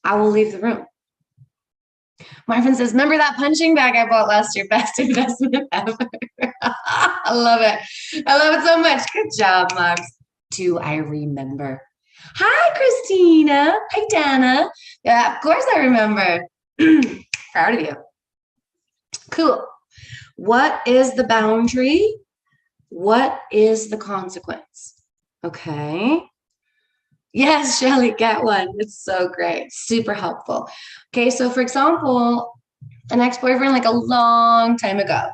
I will leave the room. Marvin says, remember that punching bag I bought last year? Best investment ever. I love it. I love it so much. Good job, Marv. Do I remember? Hi, Christina. Hi, Dana. Yeah, of course I remember. Proud of you. Cool. What is the boundary? What is the consequence? Okay. Yes, Shelly, get one. It's so great. Super helpful. Okay, so for example, an ex-boyfriend like a long time ago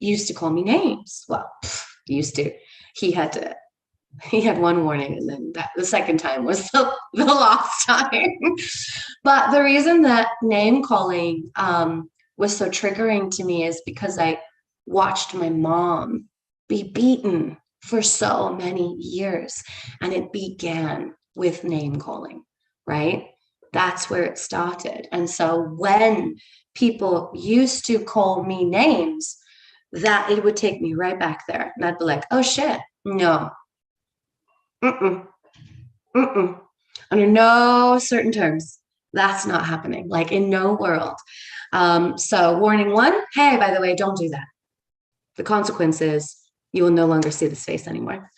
used to call me names. Well, used to. He had one warning, and then the second time was the last time. But the reason that name calling was so triggering to me is because I watched my mom be beaten for so many years, and it began with name calling, right? That's where it started. And so when people used to call me names, that it would take me right back there, and I'd be like, oh shit, no. Under no certain terms, that's not happening, like in no world. So warning 1, hey, by the way, don't do that. The consequence is you will no longer see this face anymore.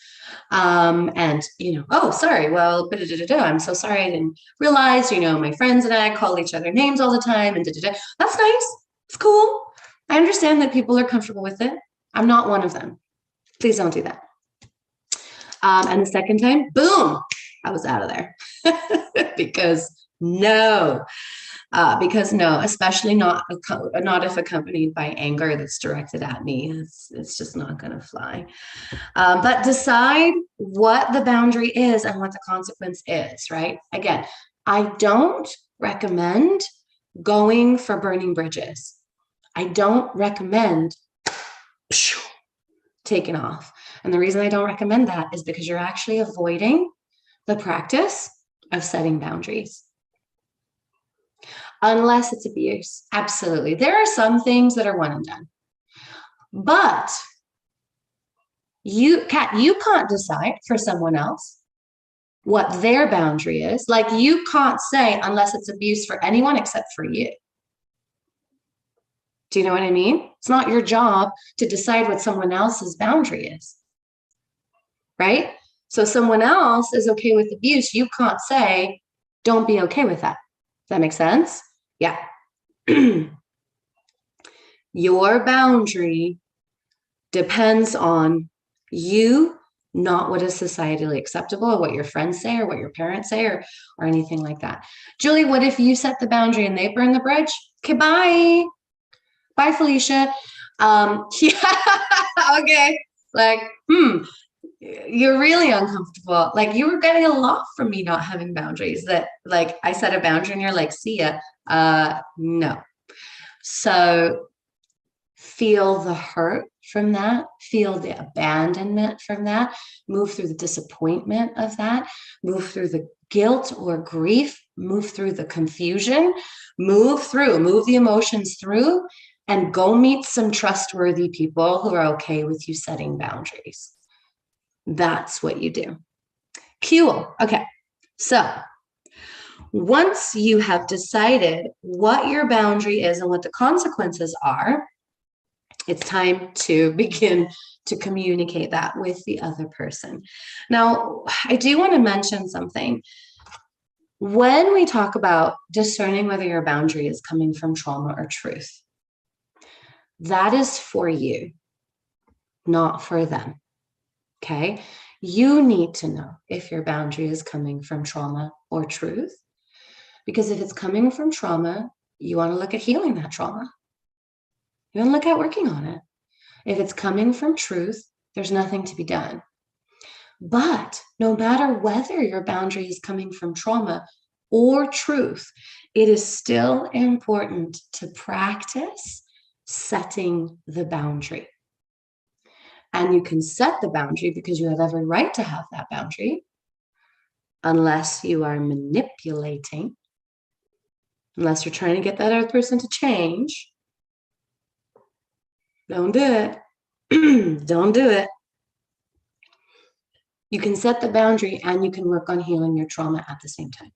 And, oh, sorry. Well, I'm so sorry. I didn't realize, my friends and I call each other names all the time and That's nice. It's cool. I understand that people are comfortable with it. I'm not one of them. Please don't do that. And the second time, boom, I was out of there because no, especially not if accompanied by anger that's directed at me. It's just not going to fly. But decide what the boundary is and what the consequence is, right? Again, I don't recommend going for burning bridges. I don't recommend taking off. And the reason I don't recommend that is because you're actually avoiding the practice of setting boundaries. Unless it's abuse. Absolutely. There are some things that are one and done. But you can't decide for someone else what their boundary is. Like you can't say unless it's abuse for anyone except for you. Do you know what I mean? It's not your job to decide what someone else's boundary is. Right? So someone else is okay with abuse. You can't say, don't be okay with that. Does that make sense? Yeah. Your boundary depends on you, not what is societally acceptable or what your friends say or what your parents say or anything like that. Julie, what if you set the boundary and they burn the bridge? Okay, bye. Bye, Felicia. Yeah, okay. Like, you're really uncomfortable. Like you were getting a lot from me not having boundaries that like I set a boundary and you're like, see ya. No. So feel the hurt from that, feel the abandonment from that, move through the disappointment of that, move through the guilt or grief, move through the confusion, move the emotions through, and go meet some trustworthy people who are okay with you setting boundaries. That's what you do. Cool. Okay. So once you have decided what your boundary is and what the consequences are, it's time to begin to communicate that with the other person. Now, I do want to mention something. When we talk about discerning whether your boundary is coming from trauma or truth, that is for you, not for them. Okay? You need to know if your boundary is coming from trauma or truth, because if it's coming from trauma, you want to look at healing that trauma. You want to look at working on it. If it's coming from truth, there's nothing to be done. But no matter whether your boundary is coming from trauma or truth, it is still important to practice setting the boundary. And you can set the boundary because you have every right to have that boundary, unless you are manipulating, unless you're trying to get that other person to change. Don't do it. Don't do it. You can set the boundary and you can work on healing your trauma at the same time.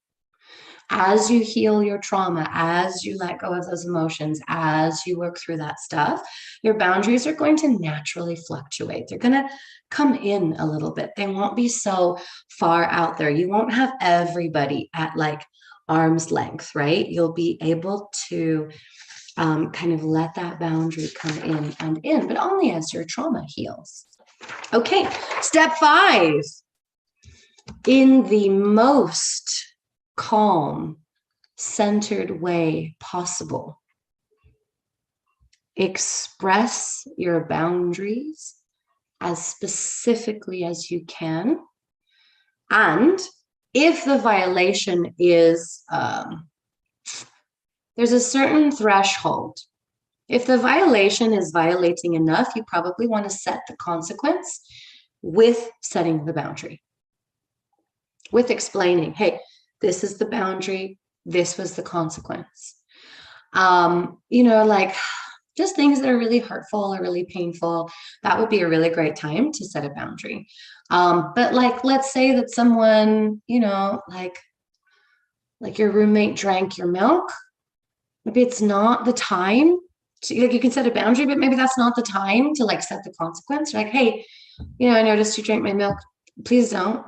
As you heal your trauma, as you let go of those emotions, as you work through that stuff, your boundaries are going to naturally fluctuate. They're going to come in a little bit. They won't be so far out there. You won't have everybody at like arm's length, right? You'll be able to kind of let that boundary come in and in, but only as your trauma heals. Okay, step 5. In the most calm, centered way possible, express your boundaries as specifically as you can. And if the violation is, there's a certain threshold. If the violation is violating enough, you probably want to set the consequence with setting the boundary, with explaining, hey, this is the boundary, this was the consequence. Like just things that are really hurtful or really painful, that would be a really great time to set a boundary. But like, let's say that someone, like your roommate drank your milk. Maybe it's not the time to, like, you can set a boundary, but maybe that's not the time to like set the consequence. Like, hey, I noticed you drank my milk. Please don't.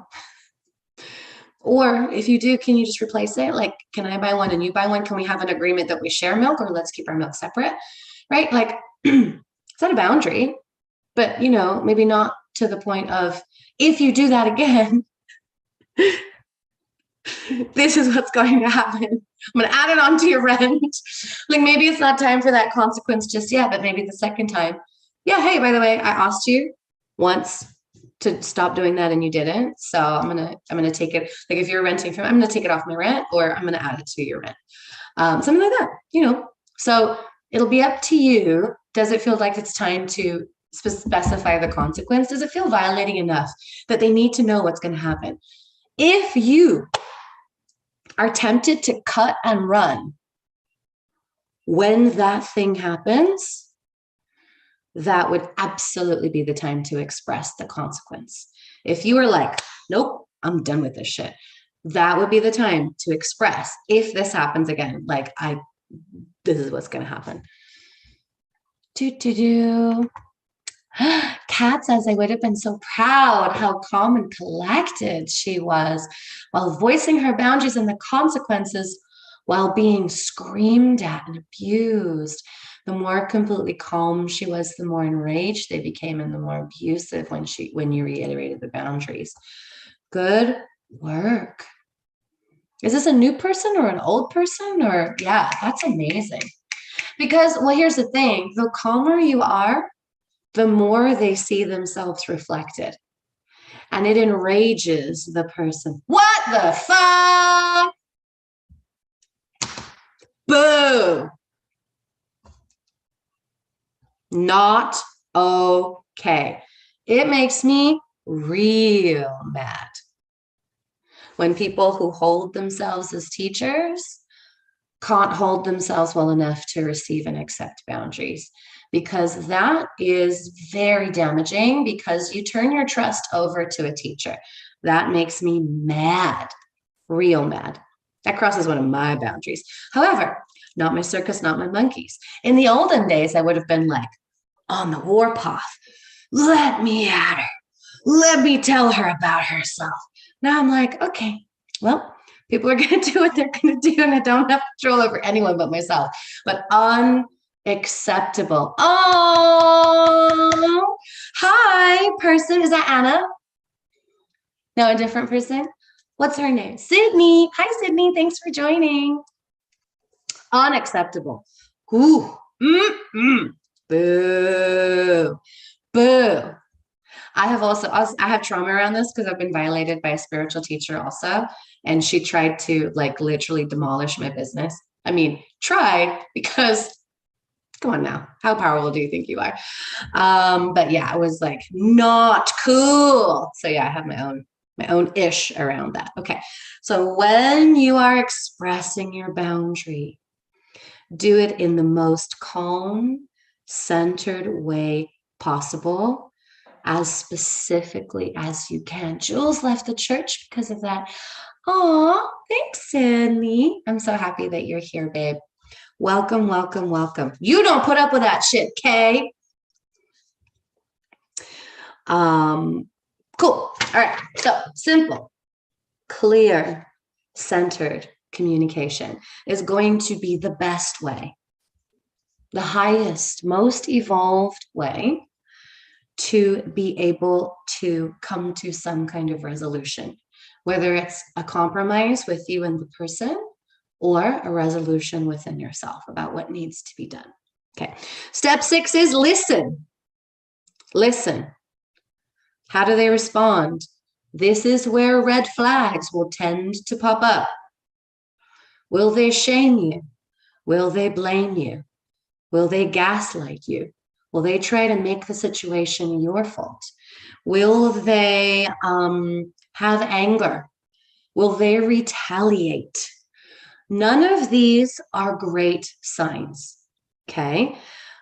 Or if you do, can you just replace it? Like, can I buy one and you buy one? Can we have an agreement that we share milk, or let's keep our milk separate? Right? Like, it's not a boundary, but maybe not to the point of, if you do that again, this is what's going to happen. I'm going to add it onto your rent. Like, maybe it's not time for that consequence just yet, but maybe the second time, yeah, hey, by the way, I asked you once to stop doing that and you didn't. So I'm gonna take it. Like, if you're renting from, I'm gonna take it off my rent, or I'm gonna add it to your rent. Something like that, So it'll be up to you. Does it feel like it's time to specify the consequence? Does it feel violating enough that they need to know what's going to happen? If you are tempted to cut and run when that thing happens, that would absolutely be the time to express the consequence. If you were like, nope, I'm done with this shit, that would be the time to express, if this happens again, like, this is what's going to happen. Kat says, I would have been so proud how calm and collected she was while voicing her boundaries and the consequences while being screamed at and abused. The more completely calm she was, the more enraged they became, and the more abusive when you reiterated the boundaries. Good work. Is this a new person or an old person? Or, yeah, that's amazing. Because, well, here's the thing. The calmer you are, the more they see themselves reflected. And it enrages the person. What the fuck? Boo. Not okay. It makes me real mad when people who hold themselves as teachers can't hold themselves well enough to receive and accept boundaries, because that is very damaging, because you turn your trust over to a teacher. That makes me mad, real mad. That crosses one of my boundaries. However, not my circus, not my monkeys. In the olden days, I would have been like, on the warpath, let me at her. Let me tell her about herself. Now I'm like, okay, well, people are going to do what they're going to do, and I don't have control over anyone but myself. But unacceptable. Oh, hi, person. Is that Anna? No, a different person? What's her name? Sydney. Hi, Sydney. Thanks for joining. Unacceptable. Ooh. Boo. Boo. I have trauma around this because I've been violated by a spiritual teacher also. And she tried to, like, literally demolish my business. I mean, tried, because come on now, how powerful do you think you are? But yeah, it was like not cool. So yeah, I have my own ish around that. Okay. So when you are expressing your boundary, do it in the most calm, centered way possible, as specifically as you can. Jules left the church because of that. Oh, thanks, Sydney. I'm so happy that you're here, babe. Welcome, welcome, welcome. You don't put up with that shit, Kay. Cool. All right. So simple, clear, centered communication is going to be the best way, the highest, most evolved way to be able to come to some kind of resolution, whether it's a compromise with you and the person or a resolution within yourself about what needs to be done. Okay. Step 6 is listen. Listen. How do they respond? This is where red flags will tend to pop up. Will they shame you? Will they blame you? Will they gaslight you? Will they try to make the situation your fault? Will they have anger? Will they retaliate? None of these are great signs, okay?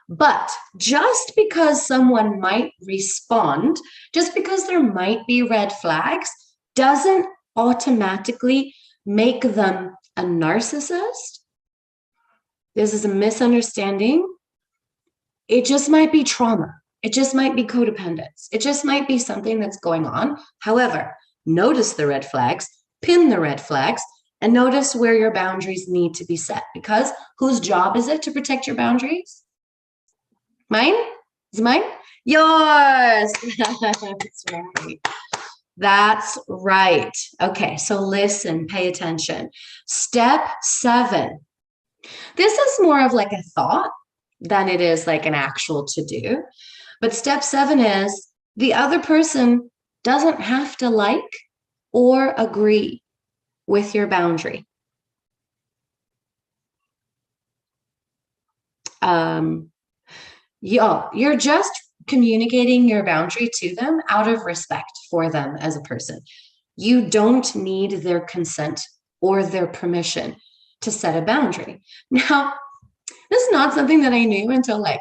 But just because someone might respond, just because there might be red flags, doesn't automatically make them a narcissist. This is a misunderstanding. It just might be trauma. It just might be codependence. It just might be something that's going on. However, notice the red flags, pin the red flags, and notice where your boundaries need to be set. Because whose job is it to protect your boundaries? Mine? Is it mine? Yours. That's right. That's right. Okay, so listen, pay attention. Step 7. This is more of like a thought than it is like an actual to do. But step 7 is the other person doesn't have to like or agree with your boundary. You're just communicating your boundary to them out of respect for them as a person. You don't need their consent or their permission to set a boundary. Now, this is not something that I knew until like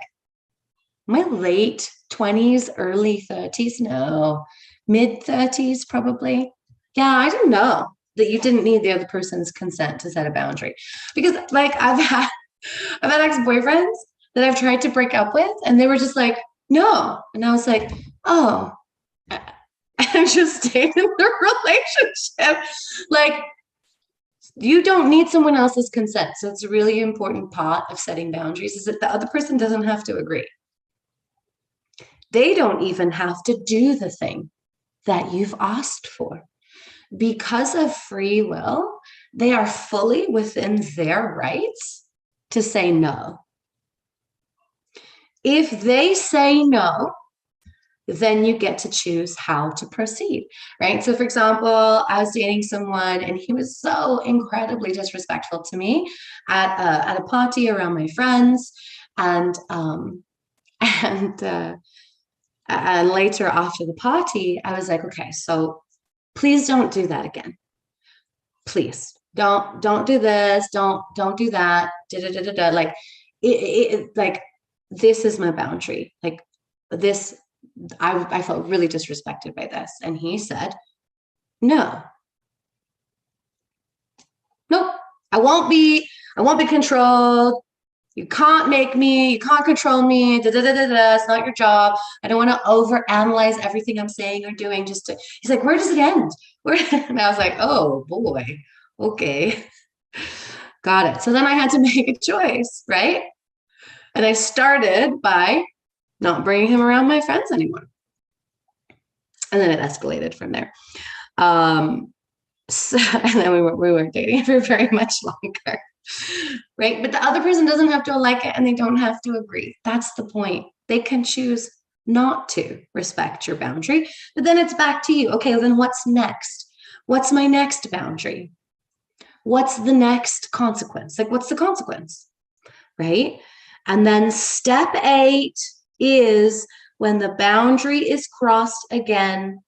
my late 20s, early 30s. No, mid 30s, probably. Yeah, I didn't know that you didn't need the other person's consent to set a boundary. Because like I've had ex-boyfriends that I've tried to break up with, and they were just like, no. And I was like, oh, I'm just staying in the relationship. Like, you don't need someone else's consent. So it's a really important part of setting boundaries is that the other person doesn't have to agree. They don't even have to do the thing that you've asked for. Because of free will, they are fully within their rights to say no. If they say no, then you get to choose how to proceed, right? So for example, I was dating someone and he was so incredibly disrespectful to me at a party around my friends. And later after the party, I was like, okay, so please don't do that again. Please don't do this. Don't do that. Like like this is my boundary. Like this, I felt really disrespected by this. And he said, no, nope, I won't be controlled. You can't make me, you can't control me. It's not your job. I don't want to overanalyze everything I'm saying or doing. He's like, where does it end? And I was like, oh boy, okay. Got it. So then I had to make a choice, right? And I started by not bringing him around my friends anymore. And then it escalated from there. So, and then we weren't dating for very much longer. Right? But the other person doesn't have to like it and they don't have to agree. That's the point. They can choose not to respect your boundary, but then it's back to you. Okay, then what's next? What's my next boundary? What's the next consequence? Like, what's the consequence? Right? And then step 8 is when the boundary is crossed again,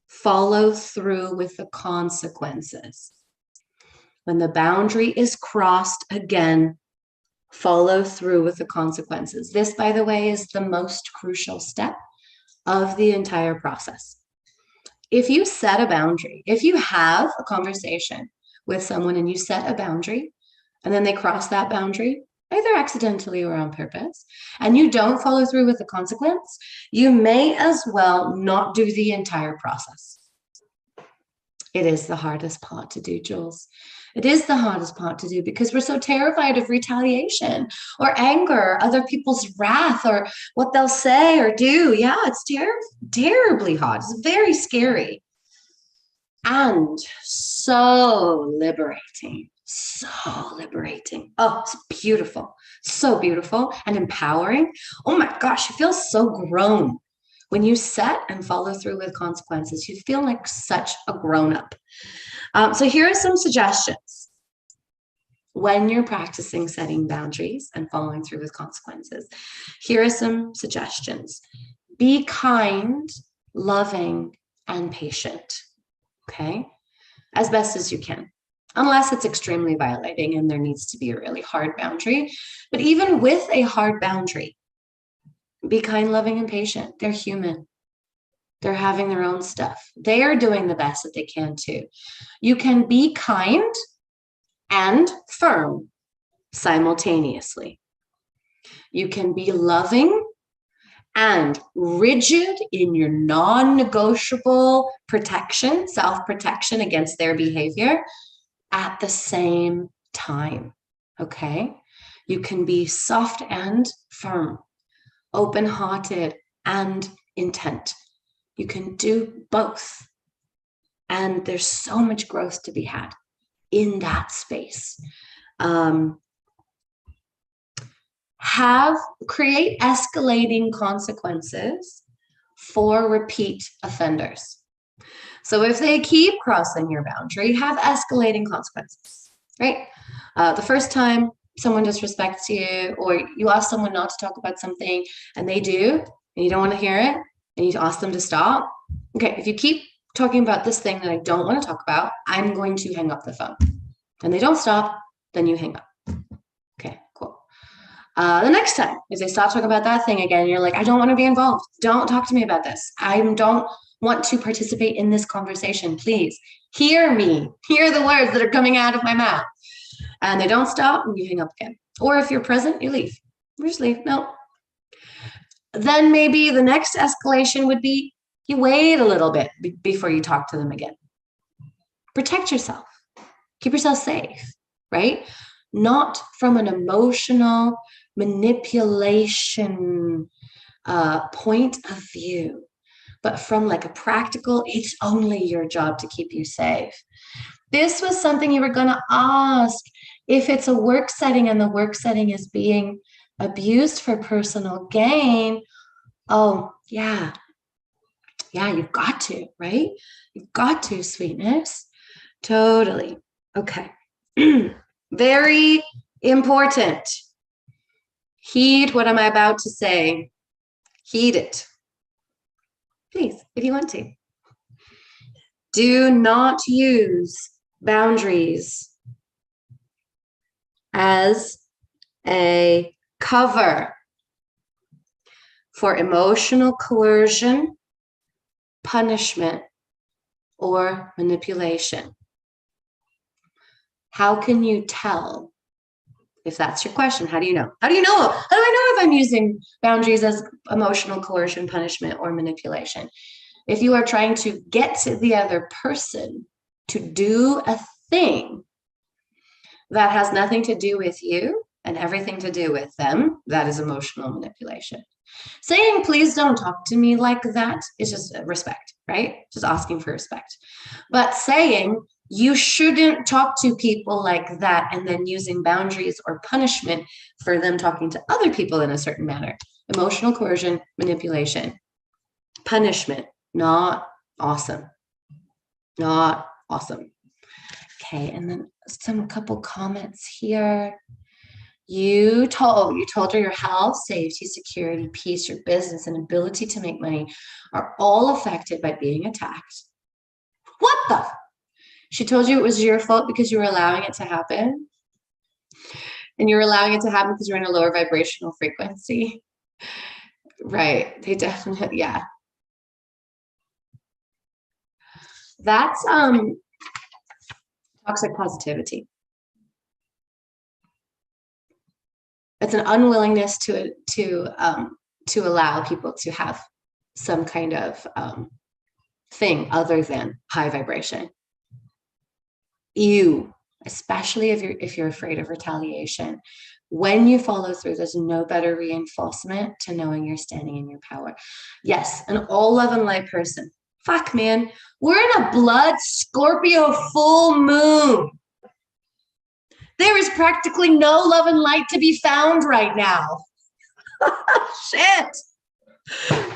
follow through with the consequences. When the boundary is crossed again, follow through with the consequences. This, by the way, is the most crucial step of the entire process. If you set a boundary, if you have a conversation with someone and you set a boundary, and then they cross that boundary, either accidentally or on purpose, and you don't follow through with the consequence, you may as well not do the entire process. It is the hardest part to do, Jules. It is the hardest part to do because we're so terrified of retaliation or anger, other people's wrath or what they'll say or do. Yeah, it's terribly hard. It's very scary and so liberating. So liberating. Oh, it's beautiful. So beautiful and empowering. Oh my gosh, you feel so grown. When you set and follow through with consequences, you feel like such a grown-up. So here are some suggestions when you're practicing setting boundaries and following through with consequences. Here are some suggestions. Be kind, loving, and patient, okay? As best as you can, unless it's extremely violating and there needs to be a really hard boundary. But even with a hard boundary, be kind, loving, and patient. They're human. They're having their own stuff. They are doing the best that they can too. You can be kind and firm simultaneously. You can be loving and rigid in your non-negotiable protection, self-protection against their behavior at the same time. Okay? You can be soft and firm, open-hearted and intent. You can do both. And there's so much growth to be had in that space. Create escalating consequences for repeat offenders. So if they keep crossing your boundary, have escalating consequences, right? The first time someone disrespects you, or you ask someone not to talk about something and they do, and you don't want to hear it, and you ask them to stop. Okay, if you keep talking about this thing that I don't want to talk about, I'm going to hang up the phone. And they don't stop, then you hang up. Okay, cool. The next time, if they stop talking about that thing again, you're like, I don't want to be involved. Don't talk to me about this. I don't want to participate in this conversation. Please hear me. Hear the words that are coming out of my mouth. And they don't stop, and you hang up again. Or if you're present, you leave. You just leave. No. Then maybe the next escalation would be you wait a little bit before you talk to them again. Protect yourself. Keep yourself safe, right? Not from an emotional manipulation point of view, but from like a practical, it's only your job to keep you safe. This was something you were going to ask if it's a work setting and the work setting is being abused for personal gain. Oh, yeah. Yeah, you've got to, right? You've got to, sweetness. Totally. Okay. Very important. Heed what I'm about to say. Heed it. Please, if you want to. Do not use boundaries as a cover for emotional coercion, punishment, or manipulation. How can you tell if that's your question? How do you know? How do you know? How do I know if I'm using boundaries as emotional coercion, punishment, or manipulation? If you are trying to get to the other person to do a thing that has nothing to do with you and everything to do with them, that is emotional manipulation. Saying, please don't talk to me like that is just respect, right? Just asking for respect. But saying, you shouldn't talk to people like that and then using boundaries or punishment for them talking to other people in a certain manner. Emotional coercion, manipulation, punishment, not awesome. Not awesome. Okay, and then a couple comments here. You told her your health, safety, security, peace, your business, and ability to make money are all affected by being attacked. What the? She told you it was your fault because you were allowing it to happen? And you were allowing it to happen because you're in a lower vibrational frequency? Right. They definitely, yeah. That's toxic positivity. It's an unwillingness to allow people to have some kind of thing other than high vibration. Especially if you're afraid of retaliation. When you follow through, there's no better reinforcement to knowing you're standing in your power. Yes, an all love and light person. Fuck, man. We're in a blood Scorpio full moon. There is practically no love and light to be found right now. Shit.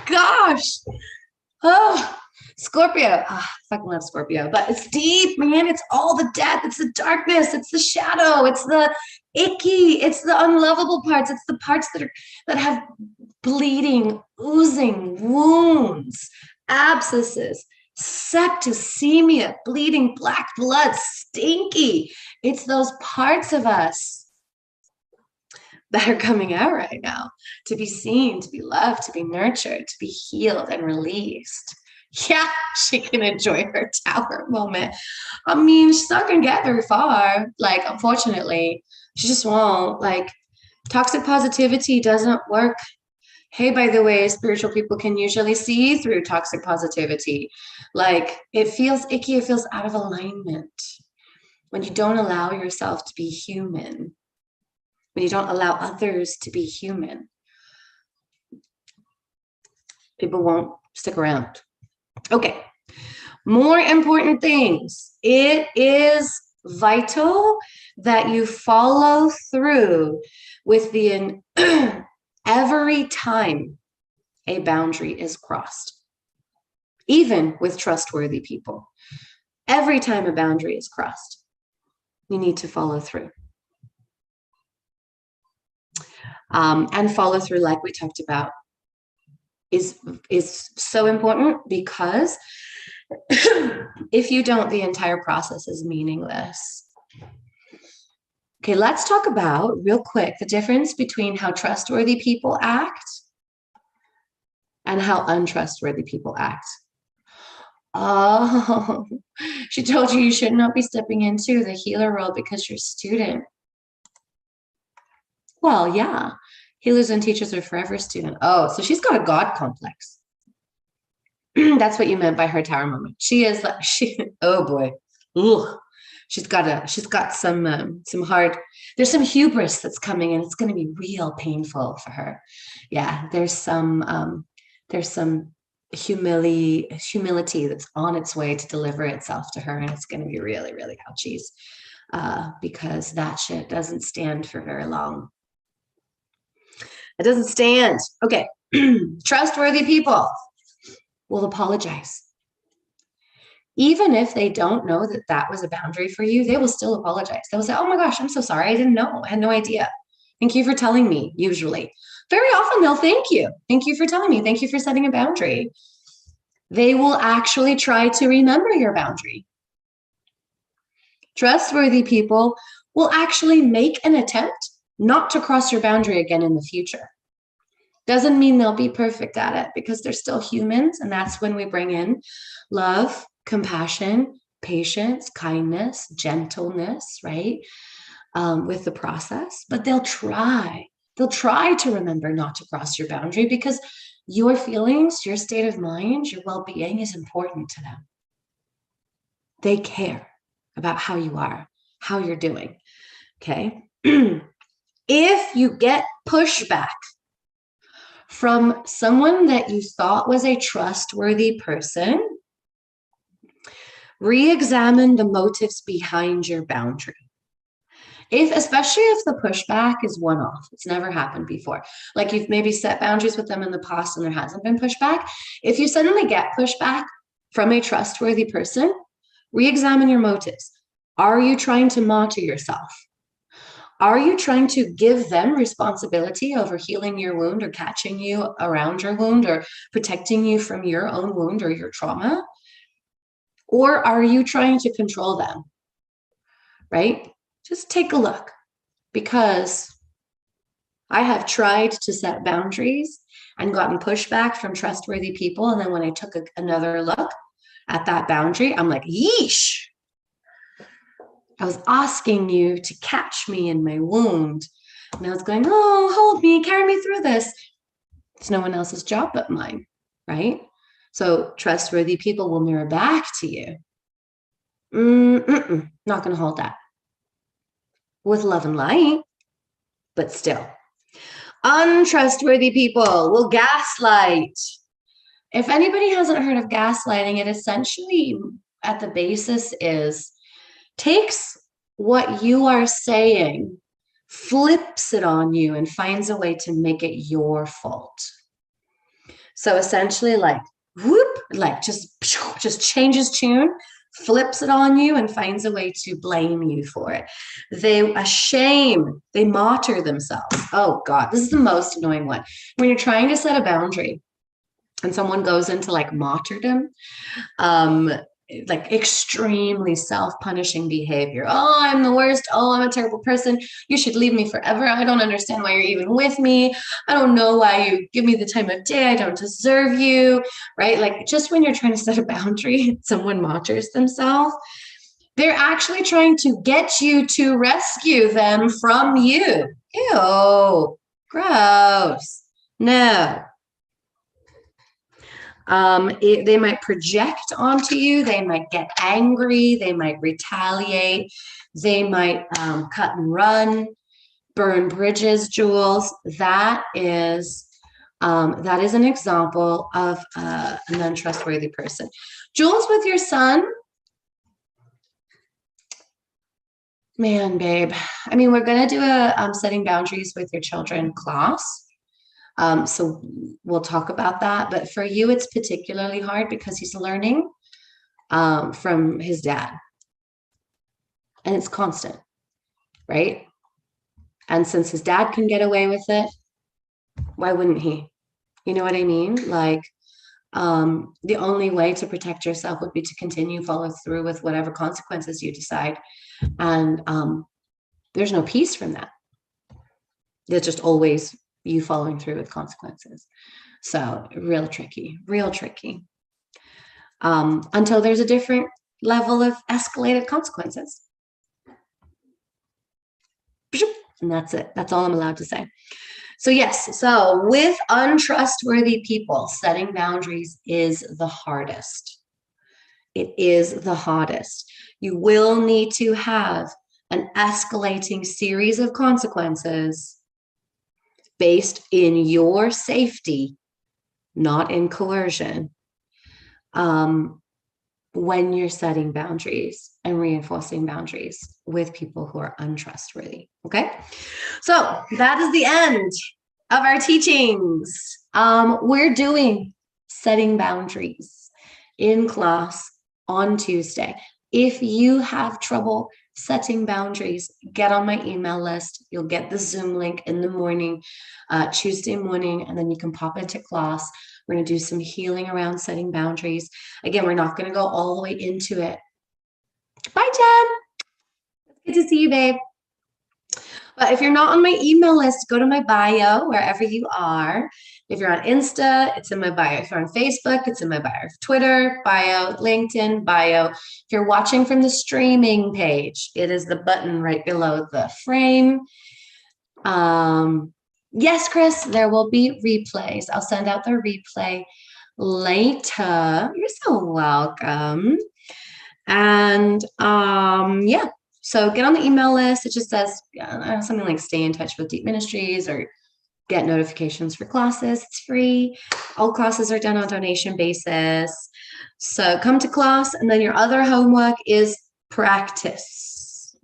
Gosh. Oh, Scorpio. Oh, I fucking love Scorpio. But it's deep, man. It's all the death. It's the darkness. It's the shadow. It's the icky. It's the unlovable parts. It's the parts that have bleeding, oozing wounds, abscesses, septicemia, bleeding black blood, stinky. It's those parts of us that are coming out right now to be seen, to be loved, to be nurtured, to be healed and released. Yeah, she can enjoy her tower moment. I mean, she's not going to get very far. Like, unfortunately, she just won't. Like, toxic positivity doesn't work Hey, by the way, spiritual people can usually see through toxic positivity. Like it feels icky, it feels out of alignment when you don't allow yourself to be human, when you don't allow others to be human. People won't stick around. Okay, more important things. It is vital that you follow through with the every time a boundary is crossed, even with trustworthy people. Every time a boundary is crossed, you need to follow through. And follow through, like we talked about, is so important, because if you don't, the entire process is meaningless. Okay, let's talk about real quick the difference between how trustworthy people act and how untrustworthy people act. Oh, she told you should not be stepping into the healer role because you're a student. Well, yeah, healers and teachers are forever student. Oh, so she's got a God complex. That's what you meant by her tower moment. She is like, oh boy. Ugh. She's got some hard, there's some hubris that's coming, and it's going to be real painful for her. Yeah, there's some humility that's on its way to deliver itself to her, and it's going to be really, really ouchies, because that shit doesn't stand for very long. It doesn't stand. Okay. Trustworthy people will apologize. Even if they don't know that that was a boundary for you, they will still apologize. They'll say, oh my gosh, I'm so sorry. I didn't know. I had no idea. Thank you for telling me, usually. Very often they'll thank you. Thank you for telling me. Thank you for setting a boundary. They will actually try to remember your boundary. Trustworthy people will actually make an attempt not to cross your boundary again in the future. Doesn't mean they'll be perfect at it, because they're still humans. And that's when we bring in love, compassion, patience, kindness, gentleness, right? With the process. But they'll try to remember not to cross your boundary, because your feelings, your state of mind, your well-being is important to them. They care about how you are, how you're doing. Okay. If you get pushback from someone that you thought was a trustworthy person, re-examine the motives behind your boundary. Especially if the pushback is one-off, it's never happened before. Like you've maybe set boundaries with them in the past and there hasn't been pushback. If you suddenly get pushback from a trustworthy person, re-examine your motives. Are you trying to martyr yourself? Are you trying to give them responsibility over healing your wound, or catching you around your wound, or protecting you from your own wound or your trauma? Or are you trying to control them? Right? Just take a look, because I have tried to set boundaries and gotten pushback from trustworthy people. And then when I took another look at that boundary, I'm like, yeesh. I was asking you to catch me in my wound. And I was going, oh, hold me, carry me through this. It's no one else's job but mine, right? So trustworthy people will mirror back to you. Not going to hold that. With love and light, but still. Untrustworthy people will gaslight. If anybody hasn't heard of gaslighting, it essentially at the basis is takes what you are saying, flips it on you, and finds a way to make it your fault. So essentially, like whoop, like just changes tune, flips it on you, and finds a way to blame you for it. They martyr themselves. Oh God, this is the most annoying one. When you're trying to set a boundary and someone goes into like martyrdom, like extremely self-punishing behavior. Oh, I'm the worst. Oh, I'm a terrible person. You should leave me forever. I don't understand why you're even with me. I don't know why you give me the time of day. I don't deserve you, right? Like just when you're trying to set a boundary, someone martyrs themselves. They're actually trying to get you to rescue them from you. Ew, gross. No. They might project onto you. They might get angry. They might retaliate. They might cut and run, burn bridges, Jules. That is an example of an untrustworthy person. Jules, with your son, man, babe. I mean, we're going to do a setting boundaries with your children class. So we'll talk about that. But for you, it's particularly hard because he's learning from his dad. And it's constant, right? And since his dad can get away with it, why wouldn't he? You know what I mean? Like, the only way to protect yourself would be to continue follow through with whatever consequences you decide. And there's no peace from that. There's just always you following through with consequences. So real tricky, until there's a different level of escalated consequences. And that's it. That's all I'm allowed to say. So yes, so with untrustworthy people, setting boundaries is the hardest. It is the hardest. You will need to have an escalating series of consequences based in your safety, not in coercion, when you're setting boundaries and reinforcing boundaries with people who are untrustworthy. Okay, so that is the end of our teachings. We're doing setting boundaries in class on Tuesday. If you have trouble setting boundaries, get on my email list. You'll get the Zoom link in the morning, Tuesday morning, and then you can pop into class. We're going to do some healing around setting boundaries. Again, we're not going to go all the way into it. Bye, Jen. Good to see you, babe. But if you're not on my email list, go to my bio wherever you are. If you're on Insta, it's in my bio. If you're on Facebook, it's in my bio. Twitter, bio. LinkedIn, bio. If you're watching from the streaming page, it is the button right below the frame. Yes, Chris, there will be replays. I'll send out the replay later. You're so welcome. And yeah, so get on the email list. It just says something like stay in touch with Deep Ministries or get notifications for classes. It's free. All classes are done on donation basis. So come to class, and then your other homework is practice.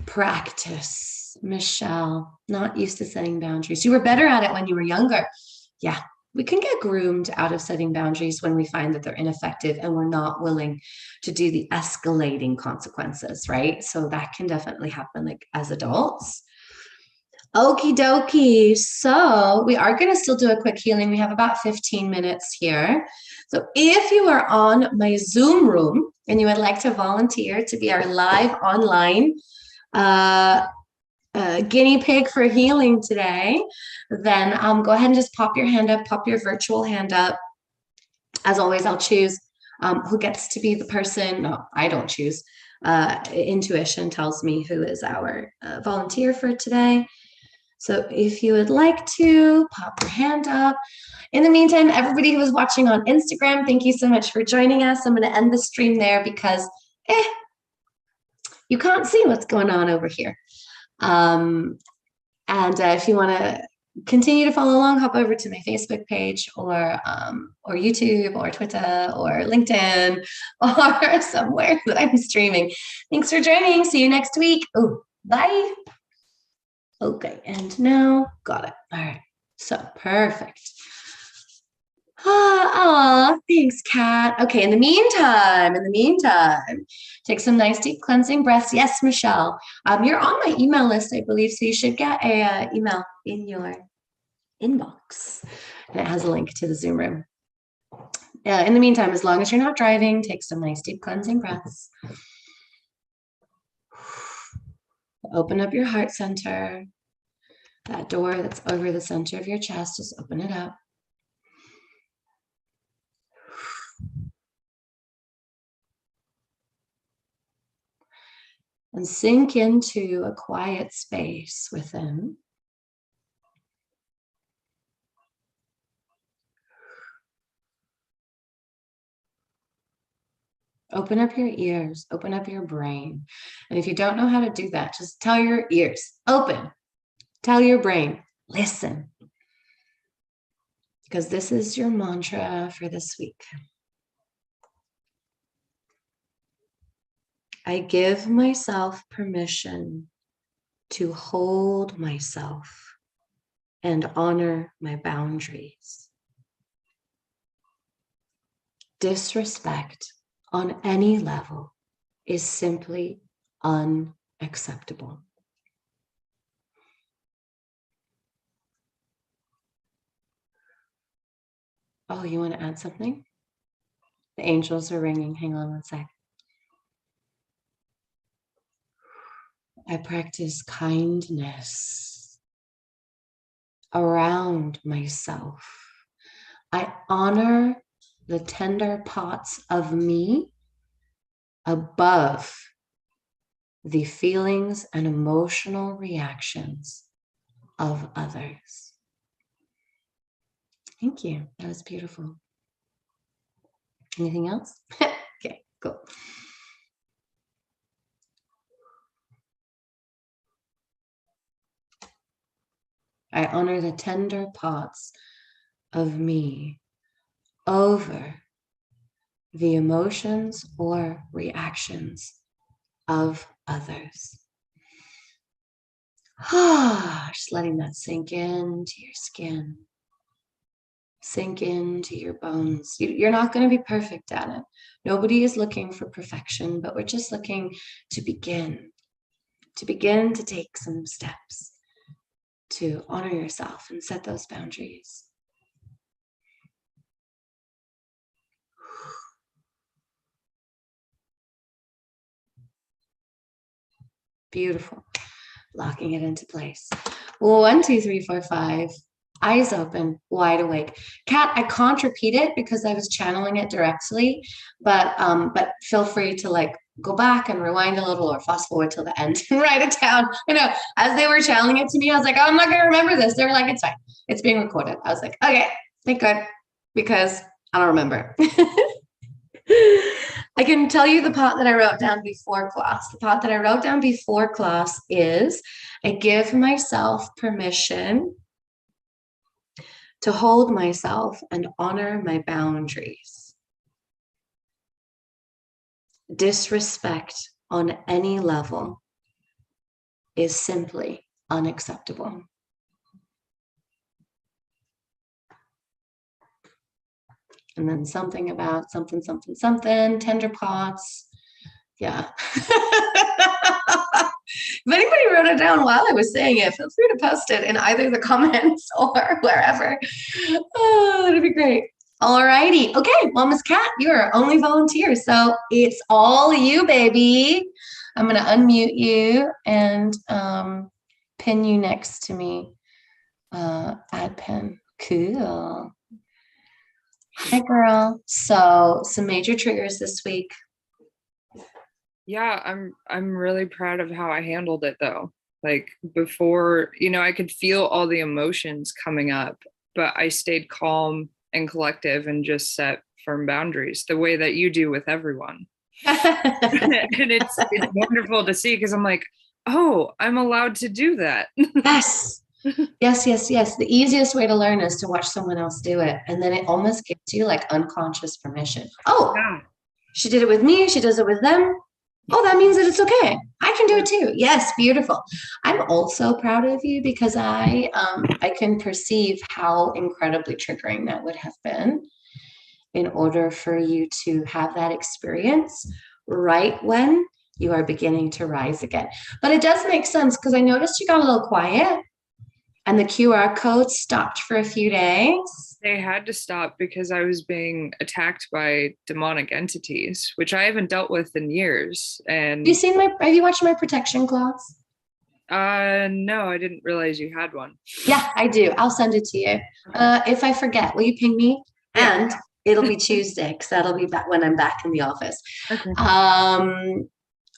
Practice. Michelle, not used to setting boundaries. You were better at it when you were younger. Yeah, we can get groomed out of setting boundaries when we find that they're ineffective and we're not willing to do the escalating consequences, right? So that can definitely happen like as adults. Okie dokie. So we are going to still do a quick healing. We have about 15 minutes here. So if you are on my Zoom room and you would like to volunteer to be our live online guinea pig for healing today, then go ahead and just pop your hand up, pop your virtual hand up. As always, I'll choose who gets to be the person. No, I don't choose. Intuition tells me who is our volunteer for today. So if you would like to, pop your hand up. In the meantime, everybody who is watching on Instagram, thank you so much for joining us. I'm going to end the stream there because you can't see what's going on over here. And if you want to continue to follow along, hop over to my Facebook page or YouTube or Twitter or LinkedIn or somewhere that I'm streaming. Thanks for joining. See you next week. Oh, bye. Okay, and now got it. All right, so perfect. Oh, thanks, Kat. Okay, in the meantime, take some nice deep cleansing breaths. Yes, Michelle, you're on my email list, I believe, so you should get a email in your inbox, and it has a link to the Zoom room. In the meantime, as long as you're not driving, take some nice deep cleansing breaths. Open up your heart center. That door that's over the center of your chest, just open it up. And sink into a quiet space within. Open up your ears, open up your brain. And if you don't know how to do that, just tell your ears, open. Tell your brain, listen. Because this is your mantra for this week. I give myself permission to hold myself and honor my boundaries. Disrespect on any level is simply unacceptable. Oh, you want to add something? The angels are ringing. Hang on one sec. I practice kindness around myself. I honor the tender parts of me above the feelings and emotional reactions of others. Thank you. That was beautiful. Anything else? Okay, cool. I honor the tender parts of me over the emotions or reactions of others. Just letting that sink into your skin, sink into your bones. You're not going to be perfect at it. Nobody is looking for perfection, but we're just looking to begin to take some steps to honor yourself and set those boundaries. Beautiful. Locking it into place. 1, 2, 3, 4, 5. Eyes open, wide awake. Kat, I can't repeat it because I was channeling it directly, but feel free to like go back and rewind a little or fast forward till the end and write it down. You know, as they were channeling it to me, I was like, oh, I'm not going to remember this. They were like, it's fine. It's being recorded. I was like, okay, thank God, because I don't remember. I can tell you the part that I wrote down before class. The part that I wrote down before class is I give myself permission to hold myself and honor my boundaries. Disrespect on any level is simply unacceptable. And then something about something, tender pots. Yeah. If anybody wrote it down while I was saying it, feel free to post it in either the comments or wherever. Oh, that'd be great. All righty. Okay, well, Miss Kat, you're our only volunteer, so it's all you, baby. I'm going to unmute you and pin you next to me. Add pin. Cool. Hi, girl. So some major triggers this week. Yeah, I'm really proud of how I handled it though. Like before, I could feel all the emotions coming up, but I stayed calm and collective and just set firm boundaries the way that you do with everyone. And it's wonderful to see because I'm like, oh, I'm allowed to do that. Yes. Yes. The easiest way to learn is to watch someone else do it. And then it almost gives you like unconscious permission. Oh, yeah. She did it with me. She does it with them. Oh, that means that it's okay. I can do it too. Yes, beautiful. I'm also proud of you because I can perceive how incredibly triggering that would have been in order for you to have that experience right when you are beginning to rise again. But it does make sense because I noticed you got a little quiet and the QR code stopped for a few days. They had to stop because I was being attacked by demonic entities, which I haven't dealt with in years. And have you watched my protection class? No, I didn't realize you had one. Yeah, I do. I'll send it to you. If I forget, will you ping me? Yeah. And it'll be Tuesday because that'll be back when I'm back in the office. Okay.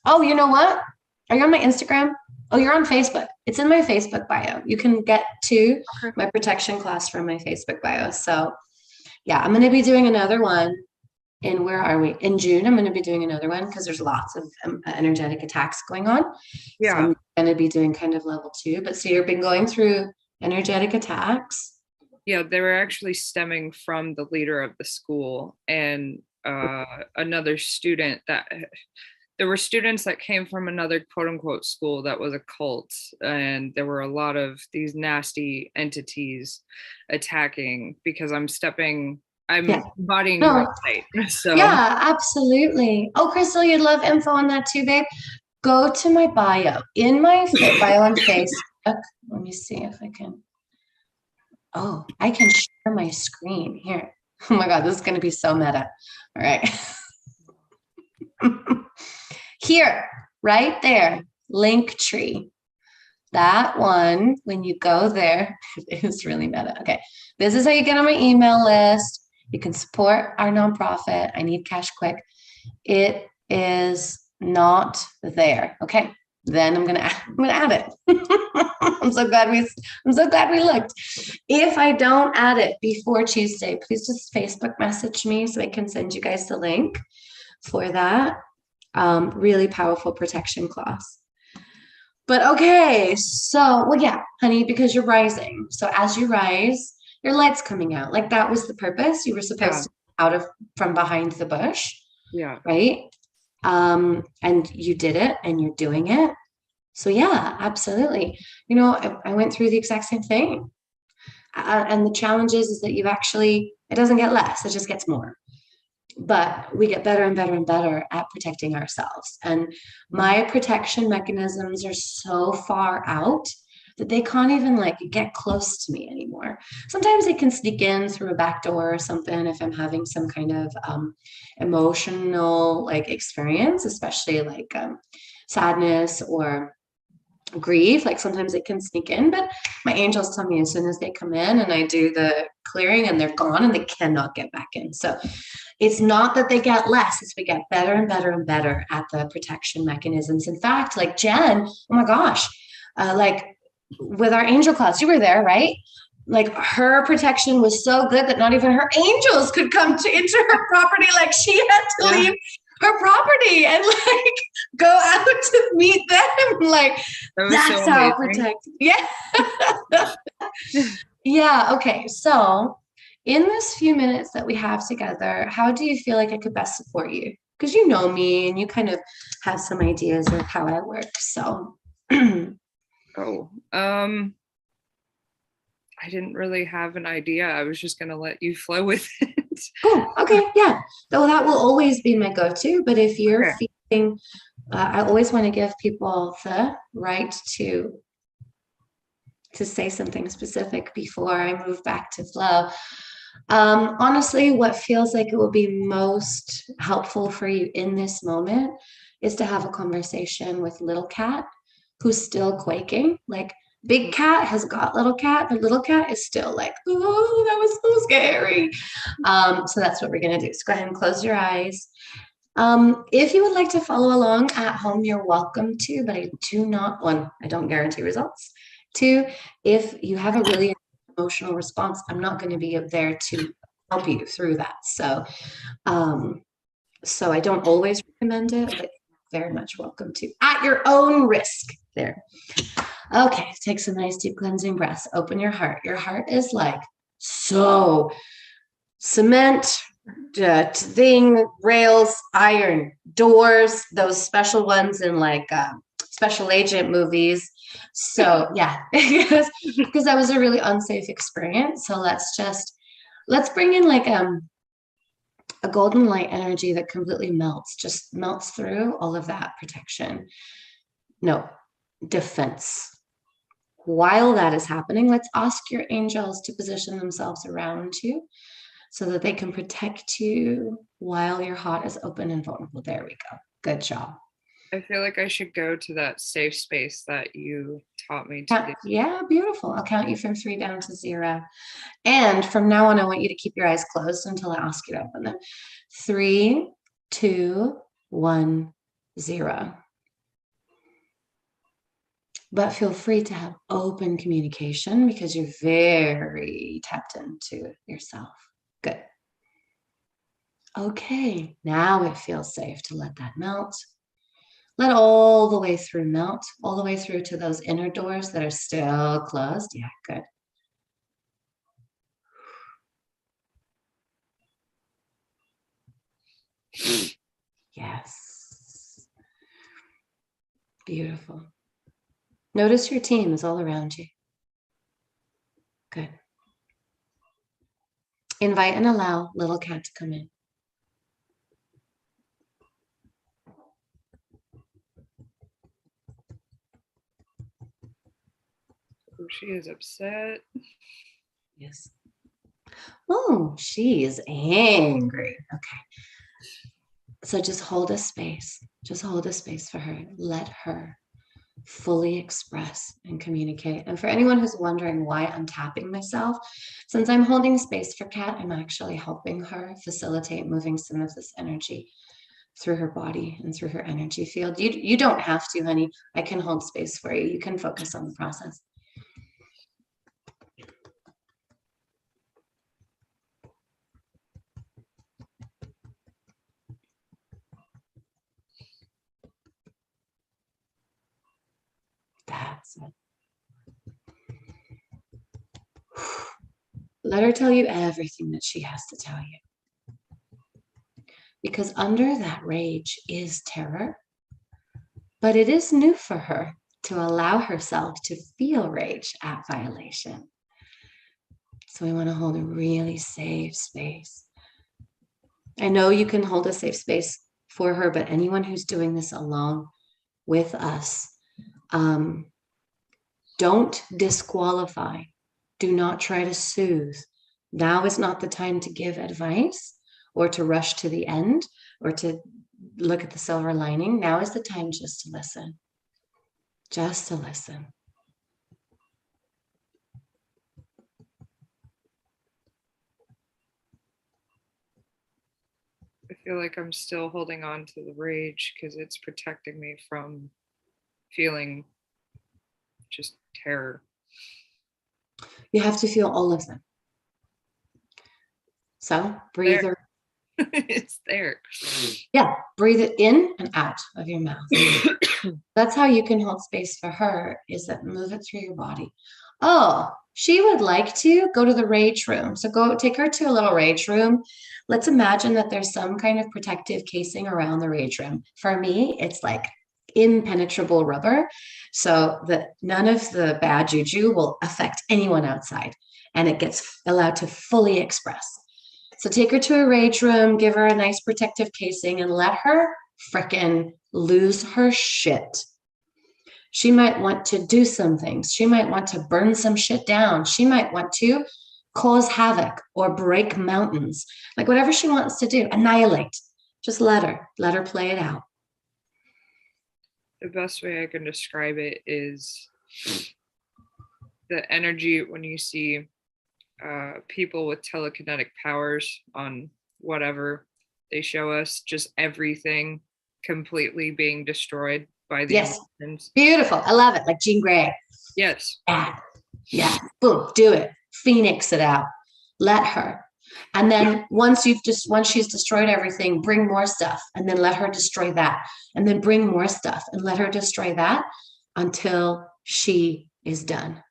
Oh, you know what? Are you on my Instagram? Oh, you're on Facebook. It's in my Facebook bio. You can get to my protection class from my Facebook bio. So yeah, I'm going to be doing another one in, where are we? In June, I'm going to be doing another one because there's lots of energetic attacks going on. So Yeah. I'm going to be doing kind of level 2. But so you've been going through energetic attacks. Yeah, they were actually stemming from the leader of the school and another student that there were students that came from another quote unquote school that was a cult. And there were a lot of these nasty entities attacking because I'm Yeah. embodying my No. light. So Yeah, absolutely. Oh, Crystal, you'd love info on that too, babe. Go to my bio. In my bio on Facebook. Let me see if I can. Oh, I can share my screen here. Oh my God, this is going to be so meta. All right. Here, right there, link tree. That one, when you go there, it's really meta. Okay. This is how you get on my email list. You can support our nonprofit. I need cash quick. It is not there. Okay. Then I'm gonna add it. I'm so glad we looked. If I don't add it before Tuesday, please just Facebook message me so I can send you guys the link for that. Really powerful protection class. But okay, so well, yeah, honey, because you're rising. So as you rise, your light's coming out. Like that was the purpose. You were supposed yeah, to out of from behind the bush, yeah. right? And you did it and you're doing it. So yeah, absolutely. You know, I went through the exact same thing. And the challenge is that it doesn't get less, it just gets more. But we get better and better and better at protecting ourselves. And my protection mechanisms are so far out that they can't even like get close to me anymore. Sometimes they can sneak in through a back door or something if I'm having some kind of emotional like experience, especially like sadness or grief. Like sometimes it can sneak in, but my angels tell me as soon as they come in and I do the clearing and they're gone and they cannot get back in. So it's not that they get less, it's we get better and better and better at the protection mechanisms. In fact, like Jen, oh my gosh, like with our angel class, you were there, right? Like her protection was so good that not even her angels could come into her property. Like she had to leave her property and like go out to meet them. Like that's So how amazing. protected. Yeah. Yeah. Okay. So in this few minutes that we have together, how do you feel like I could best support you? Because you know me and you kind of have some ideas of how I work. So Oh, I didn't really have an idea. I was just gonna let you flow with it. cool. Okay. Yeah. Well, that will always be my go-to. But if you're Okay. feeling, I always want to give people the right to say something specific before I move back to flow. Honestly, what feels like it will be most helpful for you in this moment is to have a conversation with little cat who's still quaking. Like big cat has got little cat, but little cat is still like, oh, that was so scary. So that's what we're going to do. So go ahead and close your eyes. If you would like to follow along at home, you're welcome to, but I do not, one, I don't guarantee results. Two, if you have a really emotional response, I'm not going to be there to help you through that. So I don't always recommend it, but very much welcome to at your own risk there. Okay, take some nice deep cleansing breaths. Open your heart. Your heart is like so cement, thing, rails, iron, doors, those special ones in like special agent movies. So yeah, because that was a really unsafe experience. So let's bring in like a golden light energy that completely melts, just melts through all of that protection. No, defense. While that is happening, let's ask your angels to position themselves around you so that they can protect you while your heart is open and vulnerable. There we go. Good job. I feel like I should go to that safe space that you taught me to do. Yeah, beautiful. I'll count you from 3 down to 0. And from now on, I want you to keep your eyes closed until I ask you to open them. 3, 2, 1, 0. But feel free to have open communication because you're very tapped into yourself. Good. Okay, now it feels safe to let that melt. Let all the way through melt, all the way through to those inner doors that are still closed. Yeah, good. Yes. Beautiful. Notice your team is all around you. Good. Invite and allow little cat to come in. Oh, she is upset. Yes. Oh, she is angry. Okay. So just hold a space. Just hold a space for her. Let her fully express and communicate. And for anyone who's wondering why I'm tapping myself, since I'm holding space for Kat, I'm actually helping her facilitate moving some of this energy through her body and through her energy field. You don't have to, honey. I can hold space for you. You can focus on the process. That's it. Let her tell you everything that she has to tell you. Because under that rage is terror, but it is new for her to allow herself to feel rage at violation. So we want to hold a really safe space. I know you can hold a safe space for her, but anyone who's doing this alone with us, don't disqualify. Do not try to soothe. Now is not the time to give advice or to rush to the end or to look at the silver lining. Now is the time just to listen. Just to listen. I feel like I'm still holding on to the rage because it's protecting me from feeling just terror. You have to feel all of them. So breathe. It's there. Yeah, breathe it in and out of your mouth. That's how you can hold space for her, is that move it through your body. Oh, she would like to go to the rage room. So go take her to a little rage room. Let's imagine that there's some kind of protective casing around the rage room. For me, it's like impenetrable rubber so that none of the bad juju will affect anyone outside and it gets allowed to fully express. So take her to a rage room, give her a nice protective casing, and let her frickin' lose her shit. She might want to do some things. She might want to burn some shit down. She might want to cause havoc or break mountains. Like whatever she wants to do, annihilate. Just let her play it out. The best way I can describe it is the energy when you see people with telekinetic powers on whatever they show us, just everything completely being destroyed by the emotions. Beautiful. I love it. Like Jean Grey. Yes. Yeah. Boom. Do it. Phoenix it out. Let her. And then once she's destroyed everything, bring more stuff and then let her destroy that. And then bring more stuff and let her destroy that until she is done.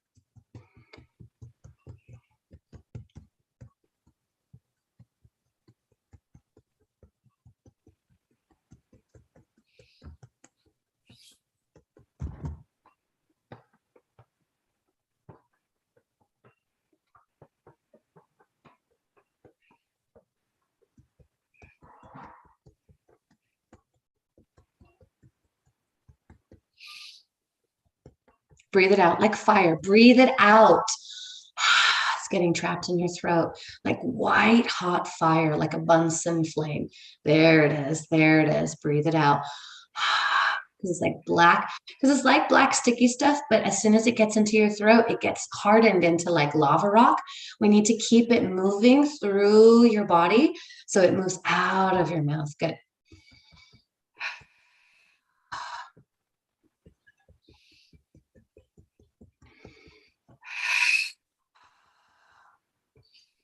Breathe it out like fire. Breathe it out. It's getting trapped in your throat. Like white hot fire, like a Bunsen flame. There it is. There it is. Breathe it out. Because it's like black sticky stuff, but as soon as it gets into your throat, it gets hardened into like lava rock. We need to keep it moving through your body so it moves out of your mouth. Good.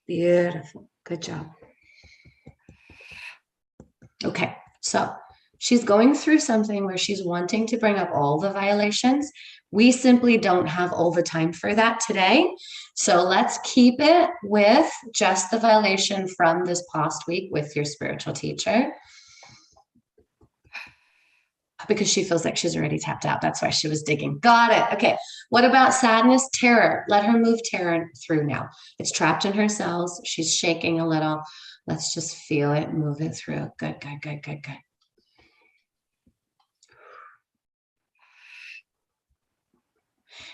Beautiful. Good job. So she's going through something where she's wanting to bring up all the violations. We simply don't have all the time for that today. So let's keep it with just the violation from this past week with your spiritual teacher, because she feels like she's already tapped out. That's why she was digging. Got it. Okay. What about sadness, terror? Let her move terror through now. It's trapped in her cells. She's shaking a little. Let's just feel it, move it through. Good, good, good, good, good.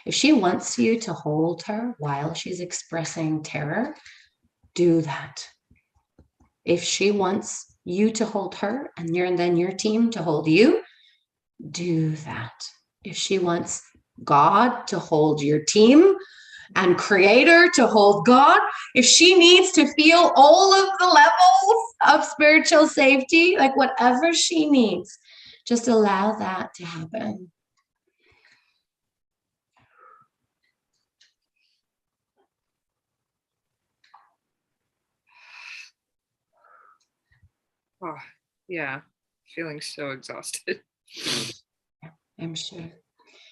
If she wants you to hold her while she's expressing terror, do that. If she wants you to hold her and then your team to hold you, do that. If she wants God to hold your team and creator to hold God, if she needs to feel all of the levels of spiritual safety, like whatever she needs, just allow that to happen. Oh, yeah. Feeling so exhausted. I'm sure.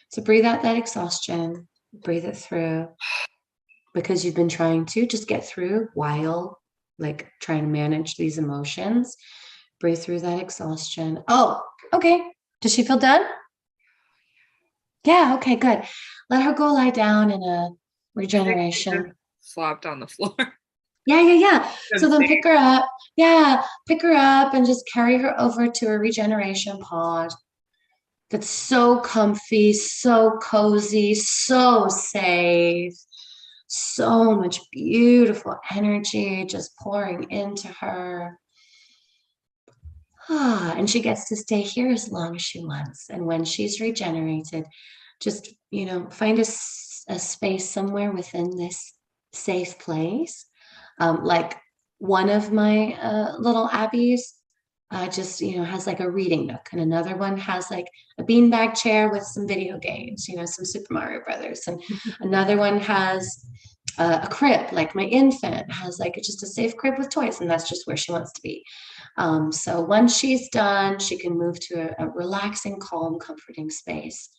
So breathe out that exhaustion, breathe it through, because you've been trying to just get through while like trying to manage these emotions. Breathe through that exhaustion. Oh, okay. Does she feel done? Yeah, okay, good. Let her go lie down in a regeneration. Flopped on the floor. Yeah. So then pick her up. Yeah, pick her up and just carry her over to a regeneration pod that's so comfy, so cozy, so safe, so much beautiful energy just pouring into her. And she gets to stay here as long as she wants. And when she's regenerated, just, find a space somewhere within this safe place. Like one of my little Abbeys just, has like a reading nook, and another one has like a beanbag chair with some video games, some Super Mario Brothers. And another one has a crib, like my infant has like just a safe crib with toys, and that's just where she wants to be. So once she's done, she can move to a relaxing, calm, comforting space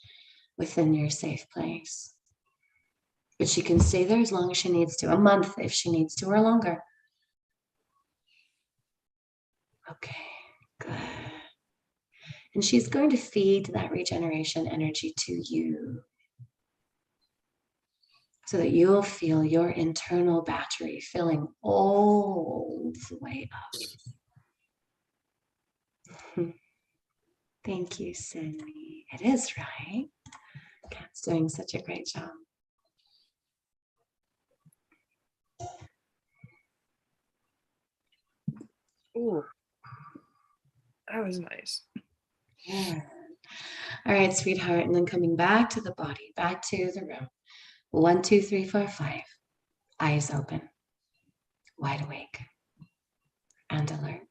within your safe place. But she can stay there as long as she needs to, a month if she needs to, or longer. Okay, good. And she's going to feed that regeneration energy to you so that you'll feel your internal battery filling all the way up. Thank you, Cindy. It is right. Kat's doing such a great job. Ooh, that was nice. Yeah. All right, sweetheart. And then coming back to the body, back to the room. 1, 2, 3, 4, 5. Eyes open, wide awake, and alert.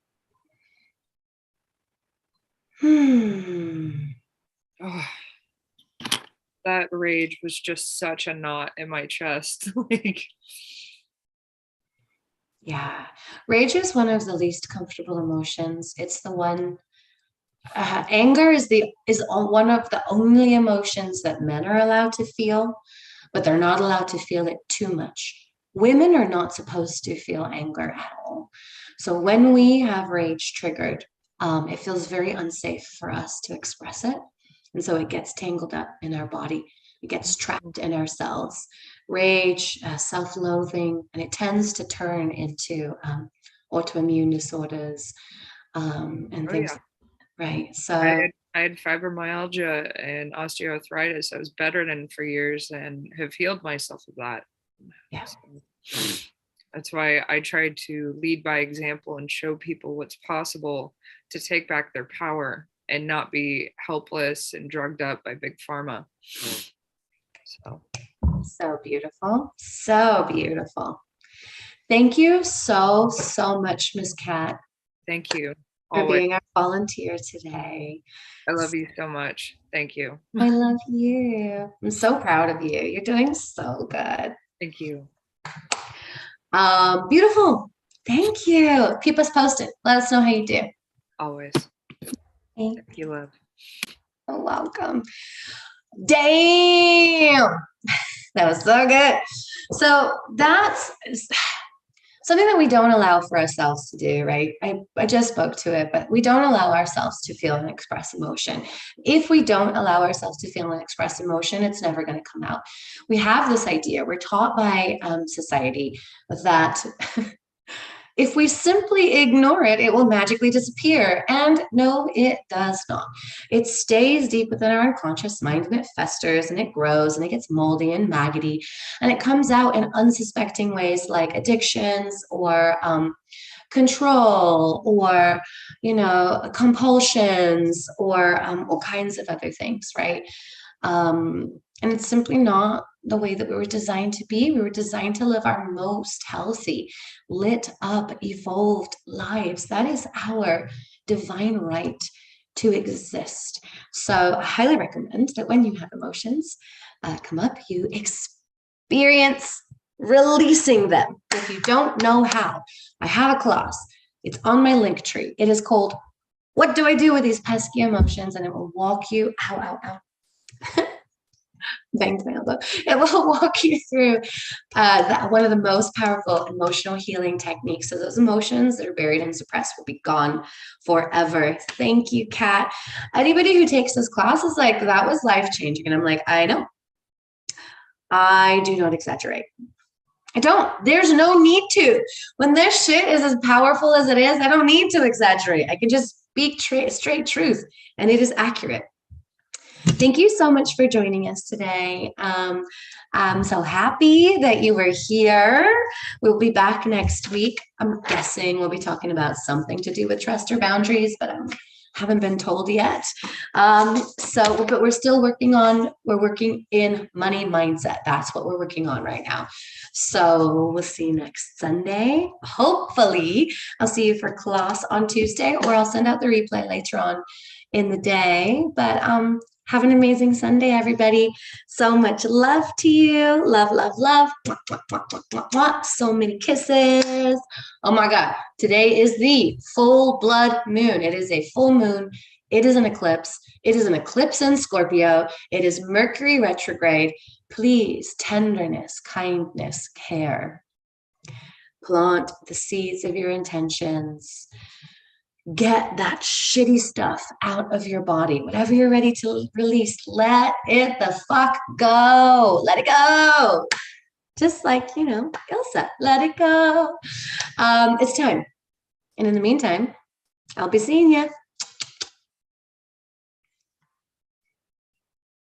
Oh, that rage was just such a knot in my chest. Yeah. Rage is one of the least comfortable emotions. It's the one. Anger is one of the only emotions that men are allowed to feel, but they're not allowed to feel it too much. Women are not supposed to feel anger at all. So when we have rage triggered, it feels very unsafe for us to express it. And so it gets tangled up in our body. It gets trapped in our cells. Rage, self-loathing, and it tends to turn into autoimmune disorders and things. Yeah. Right. So I had fibromyalgia and osteoarthritis. I was bedridden for years and have healed myself of that. Yeah. So that's why I tried to lead by example and show people what's possible to take back their power and not be helpless and drugged up by big pharma. So beautiful. So beautiful. Thank you so much, Miss Kat. Thank you. For being our volunteer today. I love you so much. Thank you. I love you. I'm so proud of you. You're doing so good. Thank you. Beautiful. Thank you. Keep us posted. Let us know how you do. Always. Thank you, love. You're welcome. Damn. That was so good. So that's something that we don't allow for ourselves to do, right? I just spoke to it, but we don't allow ourselves to feel and express emotion. If we don't allow ourselves to feel and express emotion, it's never going to come out. We have this idea, we're taught by society that if we simply ignore it, it will magically disappear. And no, it does not. It stays deep within our unconscious mind and it festers and it grows and it gets moldy and maggoty. And it comes out in unsuspecting ways like addictions or control or, compulsions or all kinds of other things, right? And it's simply not the way that we were designed to be. We were designed to live our most healthy, lit up, evolved lives. That is our divine right to exist. So I highly recommend that when you have emotions come up, you experience releasing them. If you don't know how, I have a class. It's on my link tree. It is called "What Do I Do with These Pesky Emotions?" And it will walk you out. Banged my elbow. It will walk you through one of the most powerful emotional healing techniques. So those emotions that are buried and suppressed will be gone forever. Thank you, Kat. Anybody who takes this class is like, that was life-changing. And I'm like, I know. I do not exaggerate. I don't. There's no need to. When this shit is as powerful as it is, I don't need to exaggerate. I can just speak straight truth, and it is accurate. Thank you so much for joining us today. I'm so happy that you were here. We'll be back next week. I'm guessing we'll be talking about something to do with trust or boundaries, but I haven't been told yet. But we're working in money mindset. That's what we're working on right now. So we'll see you next Sunday. Hopefully, I'll see you for class on Tuesday, or I'll send out the replay later on in the day. But have an amazing Sunday, everybody. So much love to you. Love, love, love. Mwah, mwah, mwah, mwah, mwah, mwah. So many kisses. Oh my God. Today is the full blood moon. It is a full moon. It is an eclipse. It is an eclipse in Scorpio. It is Mercury retrograde. Please, tenderness, kindness, care. Plant the seeds of your intentions. Get that shitty stuff out of your body. Whatever you're ready to release, let it the fuck go. Let it go. Just like, Ilsa, let it go. It's time. And in the meantime, I'll be seeing you.